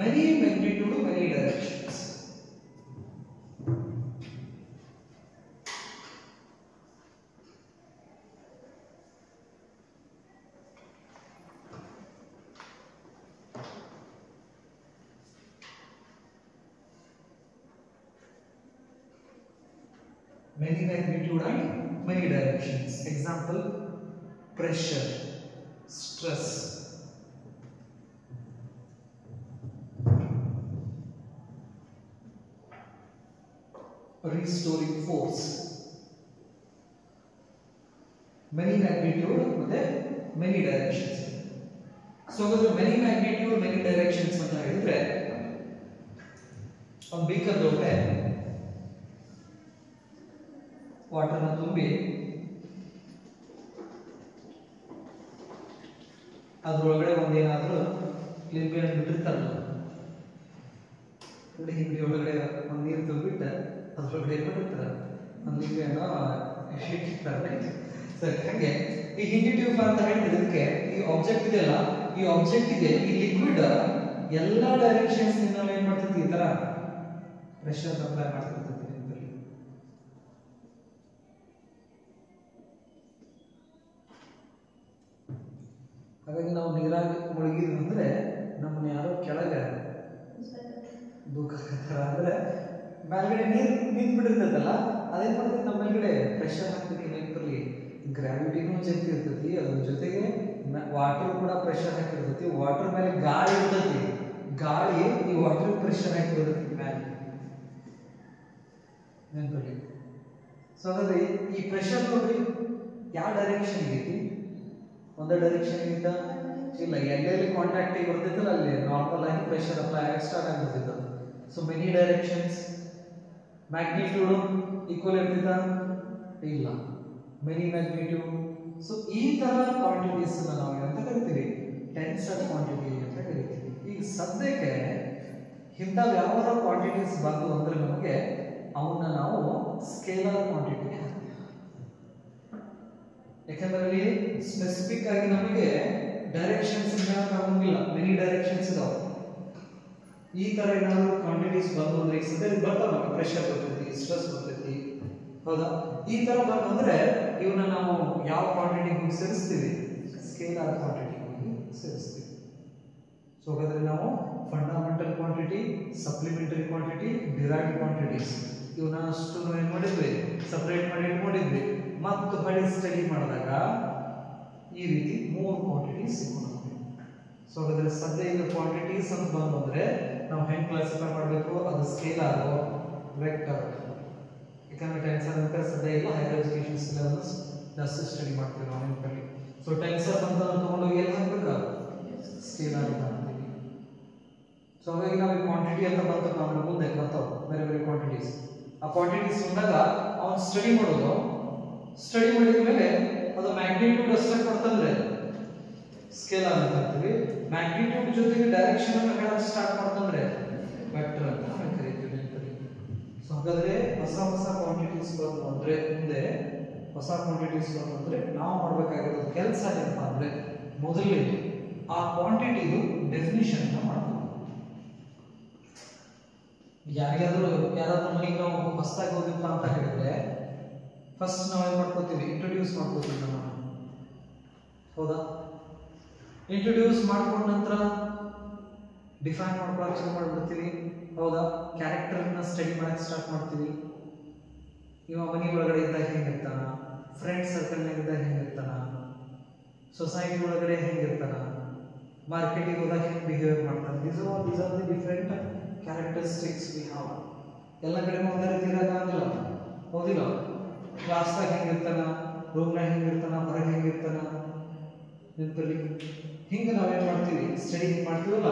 many magnitude many directions many magnitude and many directions. Example: pressure, stress, restoring force. Many magnitude ಮತ್ತೆ many directions. So the many magnitude many directions ಅಂತ ಹೇಳಿದ್ರೆ ಒಂದು beaker ಒಳಗೆ water ನ ತುಂಬಿ ಅದ್ರೊಳಗಡೆ ಒಂದೇನಾದ್ರೂ ಲಿಂಬೆ ಹಣ್ಣು ಬಿಟ್ಟಿರ್ತಾರಲ್ಲ ಹಿಂಡಿ ಒಳಗಡೆ ಒಂದು ನೀರು ತುಂಬಿಟ್ಟು ಅದ್ರೊಳಗಡೆ ಏನ್ ಮಾಡಿರ್ತಾರೆ ಒಂದು ಲಿಂಬೆ ಹಣ್ಣು ಇಟ್ಟಿರ್ತಾರೆ ಸರಿ ಹಾಗೆ ಈ ಹಿಂಡಿ ಟ್ಯೂಬ್ ಅಂತ ಹೇಳಿದ್ರೆ ಈ ಆಬ್ಜೆಕ್ಟ್ ಇದೆಯಲ್ಲ ಈ ಆಬ್ಜೆಕ್ಟ್ಗೆ ಈ ಲಿಕ್ವಿಡ್ ಎಲ್ಲಾ ಡೈರೆಕ್ಷನ್ಸ್ ನಿಂದ ಏನ್ ಮಾಡ್ತೈತಿ ಈ ತರ ಪ್ರೆಷರ್ ಅಪ್ಲೈ ಮಾಡ್ತೈತಿ ಹಾಗಾಗಿ ನಾವು ನೀರಾಗಿ ಮುಳುಗಿದ್ವಿ ಅಂದ್ರೆ ನಮ್ಮನ್ನ ಯಾರೋ ಕೆಳಗೆ ದೂಕತ್ತಾರ ಅಂದ್ರೆ ಮೇಲ್ಗಡೆ ನೀರು ನಿಂತು ಬಿಟ್ಟಿರ್ತೈತಲ್ಲ ಅದೇನ್ ಮಾಡ್ತೈತಿ ನಮ್ಮ ಮೇಲ್ಗಡೆ ಪ್ರೆಷರ್ ಹಾಕ್ತೈತಿ ನೆನಪಲ್ಲಿ ಗ್ರಾವಿಟಿನೂ ಜಗ್ಗಿ ಇರ್ತೈತಿ ಅದ್ರ ಜೊತೆಗೆ ವಾಟರ್ ಕೂಡ ಪ್ರೆಷರ್ ಹಾಕಿರ್ತೈತಿ ವಾಟರ್ ಮೇಲೆ ಗಾಳಿ ಇರ್ತೈತಿ ಗಾಳಿ ಈ ವಾಟರ್ ಪ್ರೆಷರ್ ಹಾಕಿರ್ತೈತಿ ಮೇಲೆ ನೆನಪಲ್ಲಿ ಸೊ ಹಾಗಾದ್ರೆ ಈ ಪ್ರೆಷರ್ ನೋಡ್ರಿ ಯಾವ ಡೈರೆಕ್ಷನ್ ಐತಿ ಒಂದೇ ಡೈರೆಕ್ಷನ್ ಇಂದ ಇಲ್ಲ ಎಲ್ಲೆಲ್ಲಿ ಕಾಂಟ್ಯಾಕ್ಟ್ ಬರ್ತೈತಲ್ಲ ಅಲ್ಲಿ ನಾರ್ಮಲ್ ಆಗಿ ಪ್ರೆಷರ್ ಅಪ್ಲೈ ಆಗಕ್ಕೆ ಸ್ಟಾರ್ಟ್ ಆಗ್ಬಿಡ್ತೈತೆ so many directions magnitude equal ಇರ್ತೈತ ಇಲ್ಲ ಮೆನಿ ಮ್ಯಾಗ್ನಿಟ್ಯೂಡ್ ಸೊ ಈ ತರ ಕ್ವಾಂಟಿಟೀಸ್ ನಾವು ಏನಂತ ಕರಿತೀವಿ ಟೆನ್ಸರ್ ಕ್ವಾಂಟಿಟಿ ಅಂತ ಕರಿತೀವಿ ಈಗ ಸದ್ಯಕ್ಕೆ ಇಂಥ ಯಾವ ಕ್ವಾಂಟಿಟೀಸ್ ಬಂದು ಅಂದ್ರೆ ನಮಗೆ ಅವನ್ನ ನಾವು ಸ್ಕೇಲರ್ ಕ್ವಾಂಟಿಟಿ ಯಾಕಂದ್ರೆ ಅಲ್ಲಿ ಸ್ಪೆಸಿಫಿಕ್ ಆಗಿ ನಮಗೆ ಡೈರೆಕ್ಷನ್ಸ್ ಕಾಣಂಗಿಲ್ಲ ಮೆನಿ ಡೈರೆಕ್ಷನ್ಸ್ ಇದಾವೆ ಈ ತರ ಏನಾದ್ರು ಕ್ವಾಂಟಿಟೀಸ್ ಬಂದು ಅಂದ್ರೆ ಈಗ ಸದ್ಯ ಬರ್ತಾವ ಪ್ರೆಷರ್ ಬರ್ತೈತಿ ಸ್ಟ್ರೆಸ್ ಬರ್ತೈತಿ ಹೌದಾ ಈ ತರ ಬಂದ್ರೆ ಇವನ್ನ ನಾವು ಯಾವ ಕ್ವಾಂಟಿಟಿಗೆ ಸೇರಿಸ್ತೀವಿ ಸ್ಕೇಲಾರ್ ಕ್ವಾಂಟಿಟಿಗೆ ಸೇರಿಸ್ತೀವಿ ಸೊ ಹಾಗಾದ್ರೆ ನಾವು fundamental quantity supplementary quantity derived quantities ಇವನ್ನ ಅಷ್ಟು ಏನ್ ಮಾಡಿದ್ವಿ ಸಪರೇಟ್ ಮಾಡಿ ಇಟ್ಕೊಂಡಿದ್ವಿ ಮತ್ತು ಹೊಳ್ಳಿ ಸ್ಟಡಿ ಮಾಡಿದಾಗ ಈ ರೀತಿ 3 ಕ್ವಾಂಟಿಟೀಸ್ ಸಿಗುತ್ತೆ ಸೊ ಹಾಗಾದ್ರೆ ಸದ್ಯ ಈಗ ಕ್ವಾಂಟಿಟೀಸ್ ಅಂತ ಬಂದ್ರೆ ನಾವು ಹೆಂಗ್ ಕ್ಲಾಸಿಫೈ ಮಾಡಬೇಕು ಅದು ಸ್ಕೇಲಾರ್ ವೆಕ್ಟರ್ ಯಾಕಂದ್ರೆ ಟೆನ್ಸರ್ ಅಂತ ಸದ್ಯ ಇಲ್ಲ ಹೈಯರ್ ಎಜುಕೇಶನ್ ಸಿಲೆಬಸ್ ಜಾಸ್ತಿ ಸ್ಟಡಿ ಮಾಡ್ತೀವಿ ನಾವು ನೆನಪಲ್ಲಿ ಸೊ ಟೆನ್ಸರ್ ಅಂತ ತಗೊಂಡು ಏನು ಹಾಕ್ಬೇಕು ಸ್ಕೇಲಾರ್ ಅಂತ ಹಾಕ್ತೀವಿ ಸೊ ಹಾಗಾಗಿ ನಾವು ಕ್ವಾಂಟಿಟಿ ಅಂತ ಬಂತು ನಾವು ಮುಂದೆ ಬರ್ತಾವೆ ಬೇರೆ ಬೇರೆ ಕ್ವಾಂಟಿಟೀಸ್ ಆ ಕ್ವಾಂಟಿಟೀಸ್ ಬಂದಾಗ ಅವ್ನು ಸ್ಟಡಿ ಮಾಡೋದು ಸ್ಟಡಿ ಮಾಡಿದ ಮೇಲೆ ಅದು ಮ್ಯಾಗ್ನಿಟ್ಯೂಡ್ ಅಷ್ಟೇ ಕೊಡ್ತಂದ್ರೆ ಸ್ಕೇಲಾರ್ ಅಂತ ಅಂತೀವಿ ಮ್ಯಾಗ್ನಿಟ್ಯೂಡ್ ಜೊತೆಗೆ ಡೈರೆಕ್ಷನ್ ಅನ್ನು ಹೇಳಕ್ ಸ್ಟಾರ್ಟ್ ಮಾಡ್ತಂದ್ರೆ ವೆಕ್ಟರ್ ಅಂತ ನಾವು ಕರೀತೀವಿ ಸೊ ಹಾಗಾದ್ರೆ ಹೊಸ ಕ್ವಾಂಟಿಟೀಸ್ ಬಂದ್ರೆ ಮುಂದೆ ಹೊಸ ಕ್ವಾಂಟಿಟೀಸ್ ಬಂದ್ರೆ ನಾವು ಮಾಡಬೇಕಾಗಿರೋ ಕೆಲಸ ಏನಪ್ಪ ಅಂದ್ರೆ ಮೊದಲನೇದು ಆ ಕ್ವಾಂಟಿಟಿದು ಡೆಫಿನಿಷನ್ ಅನ್ನು ಮಾಡಬೇಕು ಯಾರಾದ್ರೂ ಮನೆಗೆ ನಾವು ಹೊಸದಾಗಿ ಹೋಗಿಪ್ಪ ಅಂತ ಹೇಳಿದ್ರೆ ಫಸ್ಟ್ ನಾವು ಏನು ಮಾಡ್ಕೋತೀವಿ ಇಂಟ್ರೊಡ್ಯೂಸ್ ಮಾಡ್ಕೋತೀವಿ ನಾವು ಹೌದಾ ಇಂಟ್ರೊಡ್ಯೂಸ್ ಮಾಡ್ಕೊಂಡ ನಂತರ ಡಿಫೈನ್ ಮಾಡ್ಕೊಳಕ್ಕೆ ಶುರು ಮಾಡ್ಬಿಡ್ತೀವಿ ಹೌದಾ ಕ್ಯಾರೆಕ್ಟರ್ನ ಸ್ಟಡಿ ಮಾಡಕ್ಕೆ ಸ್ಟಾರ್ಟ್ ಮಾಡ್ತೀವಿ ಇವ ಮನೆ ಒಳಗಡೆ ಇದ್ದಾಗ ಹೆಂಗಿರ್ತಾನ ಫ್ರೆಂಡ್ ಸರ್ಕಲ್ನಾಗ ಇದ್ದಾಗ ಹೆಂಗಿರ್ತಾನ ಸೊಸೈಟಿ ಒಳಗಡೆ ಹೆಂಗಿರ್ತಾನ ಮಾರ್ಕೆಟಿಗೆ ಹೋದಾಗ ಹೆಂಗೆ ಬಿಹೇವ್ ಮಾಡ್ತಾರೆ. these are the different characteristics we have. ಎಲ್ಲ ಕಡೆ ಒಂದೇ ರೀತಿ ಇರೋಕ್ಕಾಗಲ್ಲ, ಹೌದಿಲ್ಲ? ಕ್ಲಾಸ್ದಾಗ ಹೆಂಗಿರ್ತಾನ, ರೂಮ್ನಾಗ ಹೆಂಗಿರ್ತಾನ, ಹೊರಗೆ ಹೆಂಗಿರ್ತಾನ, ನೆನಪಲ್ಲಿ ಹಿಂಗೆ ನಾವೇನು ಮಾಡ್ತೀವಿ, ಸ್ಟಡಿ ಮಾಡ್ತೀವಲ್ಲ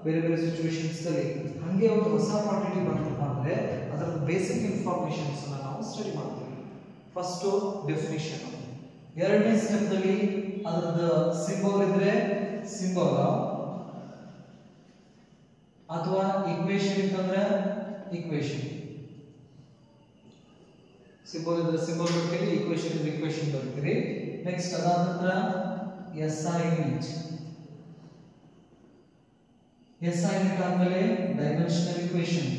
ಬೇರೆ ಬೇರೆ ಸಿಚುವೇಶನ್ಸ್ದಲ್ಲಿ. ಹಾಗೆ ಒಂದು ಹೊಸ ಕ್ವಾಂಟಿಟಿ ಬಂತಪ್ಪ ಅಂದರೆ ಅದರ ಬೇಸಿಕ್ ಇನ್ಫಾರ್ಮೇಷನ್ಸನ್ನು ನಾವು ಸ್ಟಡಿ ಮಾಡ್ತೀವಿ. ಫಸ್ಟು ಡೆಫಿನಿಷನ್, ಎರಡನೇ ಸ್ಟೆಪ್ನಲ್ಲಿ ಅದರದ್ದು ಸಿಂಬಲ್ ಇದ್ರೆ ಸಿಂಬಲ್, ಅಥವಾ ಈಕ್ವೇಶನ್ ಇತ್ತಂದ್ರೆ ಈಕ್ವೇಶನ್. ಸಿಂಬಲ್ ಇದ್ರೆ ಸಿಂಬಲ್ ಬರ್ತೀವಿ, ಈಕ್ವೇಶನ್ ಇದ್ರೆ ಈಕ್ವೇಶನ್ ಬರ್ತೀವಿ. ನೆಕ್ಸ್ಟ್ ಅದಾದ ನಂತರ SI ಯೂನಿಟ್, SI ಯೂನಿಟ್ ಆದ್ಮೇಲೆ ಡೈಮೆನ್ಷನಲ್ ಈಕ್ವೇಶನ್,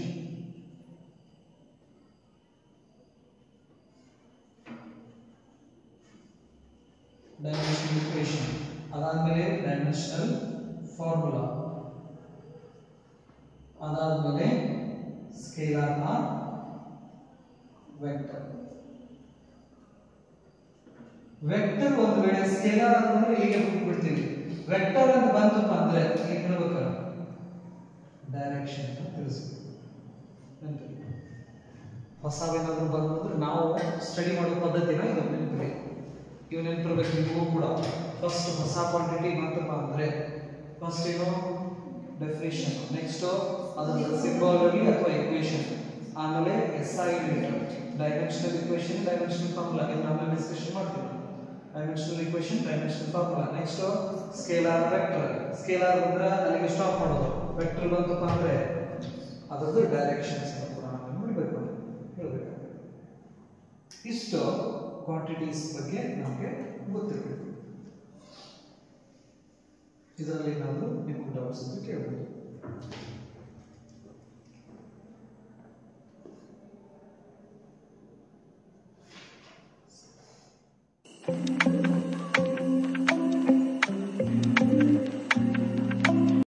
ಡೈಮೆನ್ಷನಲ್ ಈಕ್ವೇಶನ್ ಅದಾದ್ಮೇಲೆ ಡೈಮೆನ್ಷನಲ್ ಫಾರ್ಮುಲಾ, ಅದಾದ್ಮೇಲೆ ಸ್ಕೇಲಾರ್ ಆರ್ ವೆಕ್ಟರ್. ವೆಕ್ಟರ್ ಒಂದು ವೇಳೆ ಸ್ಕೇಲಾರ್ ಅಂತಂದ್ರೆ ಇಲ್ಲಿಗೆ ಬಿಡ್ತೀವಿ. ವೆಕ್ಟರ್ ಅಂತ ಬಂತಪ್ಪ ಅಂದ್ರೆ ಏನು ಹೇಳ್ಬೇಕು, ಡೈರೆಕ್ಷನ್ ಅಂತ ತಿಳಿಸ್ಬೇಕು. ಹೊಸವೇನಾದ್ರೂ ಬಂದ್ರೆ ನಾವು ಸ್ಟಡಿ ಮಾಡೋ ಪದ್ಧತಿನ ಇದು ನೆನಪಿರಬೇಕು. ಇವು ನೆನಪಿರ್ಬೇಕು ನಿಮಗೂ ಕೂಡ. ಫಸ್ಟ್ ಹೊಸ ಕ್ವಾಂಟಿಟಿ ಬಂತಪ್ಪ ಅಂದ್ರೆ ಫಸ್ಟ್ ಏನು ಡೆಫಿನಿಷನ್, ನೆಕ್ಸ್ಟ್ ಅದರ ಸಿಂಬಲ್ ಅಲ್ಲಿ ಅಥವಾ ಈಕ್ವೇಶನ್, ಆಮೇಲೆ SI unit, dimensional equation, dimensional formula, ಇದನ್ನ ಆಮೇಲೆ ಡಿಸ್ಕಷನ್ ಮಾಡ್ತೀವಿ. Dimensional equation, dimensional formula, next scalar vector. Scalar ಅಂದ್ರೆ ಅಲ್ಲಿಗೆ ಸ್ಟಾಪ್ ಮಾಡೋದು. ವೆಕ್ಟರ್ ಬಂತಪ್ಪ ಅಂದ್ರೆ ಅದರದ್ದು ಡೈರೆಕ್ಷನ್ಸ್ ಕೂಡ ನಾವು ನೋಡಬೇಕು, ಹೇಳಬೇಕು. ಇಷ್ಟು ಕ್ವಾಂಟಿಟೀಸ್ ಬಗ್ಗೆ ನಮಗೆ ಗೊತ್ತಿರಬೇಕು. ಇದರಲ್ಲಿ ಏನಾದರೂ ನಿಮಗೆ ಡೌಟ್ಸ್ ಇದ್ದು ಕೇಳಬಹುದು.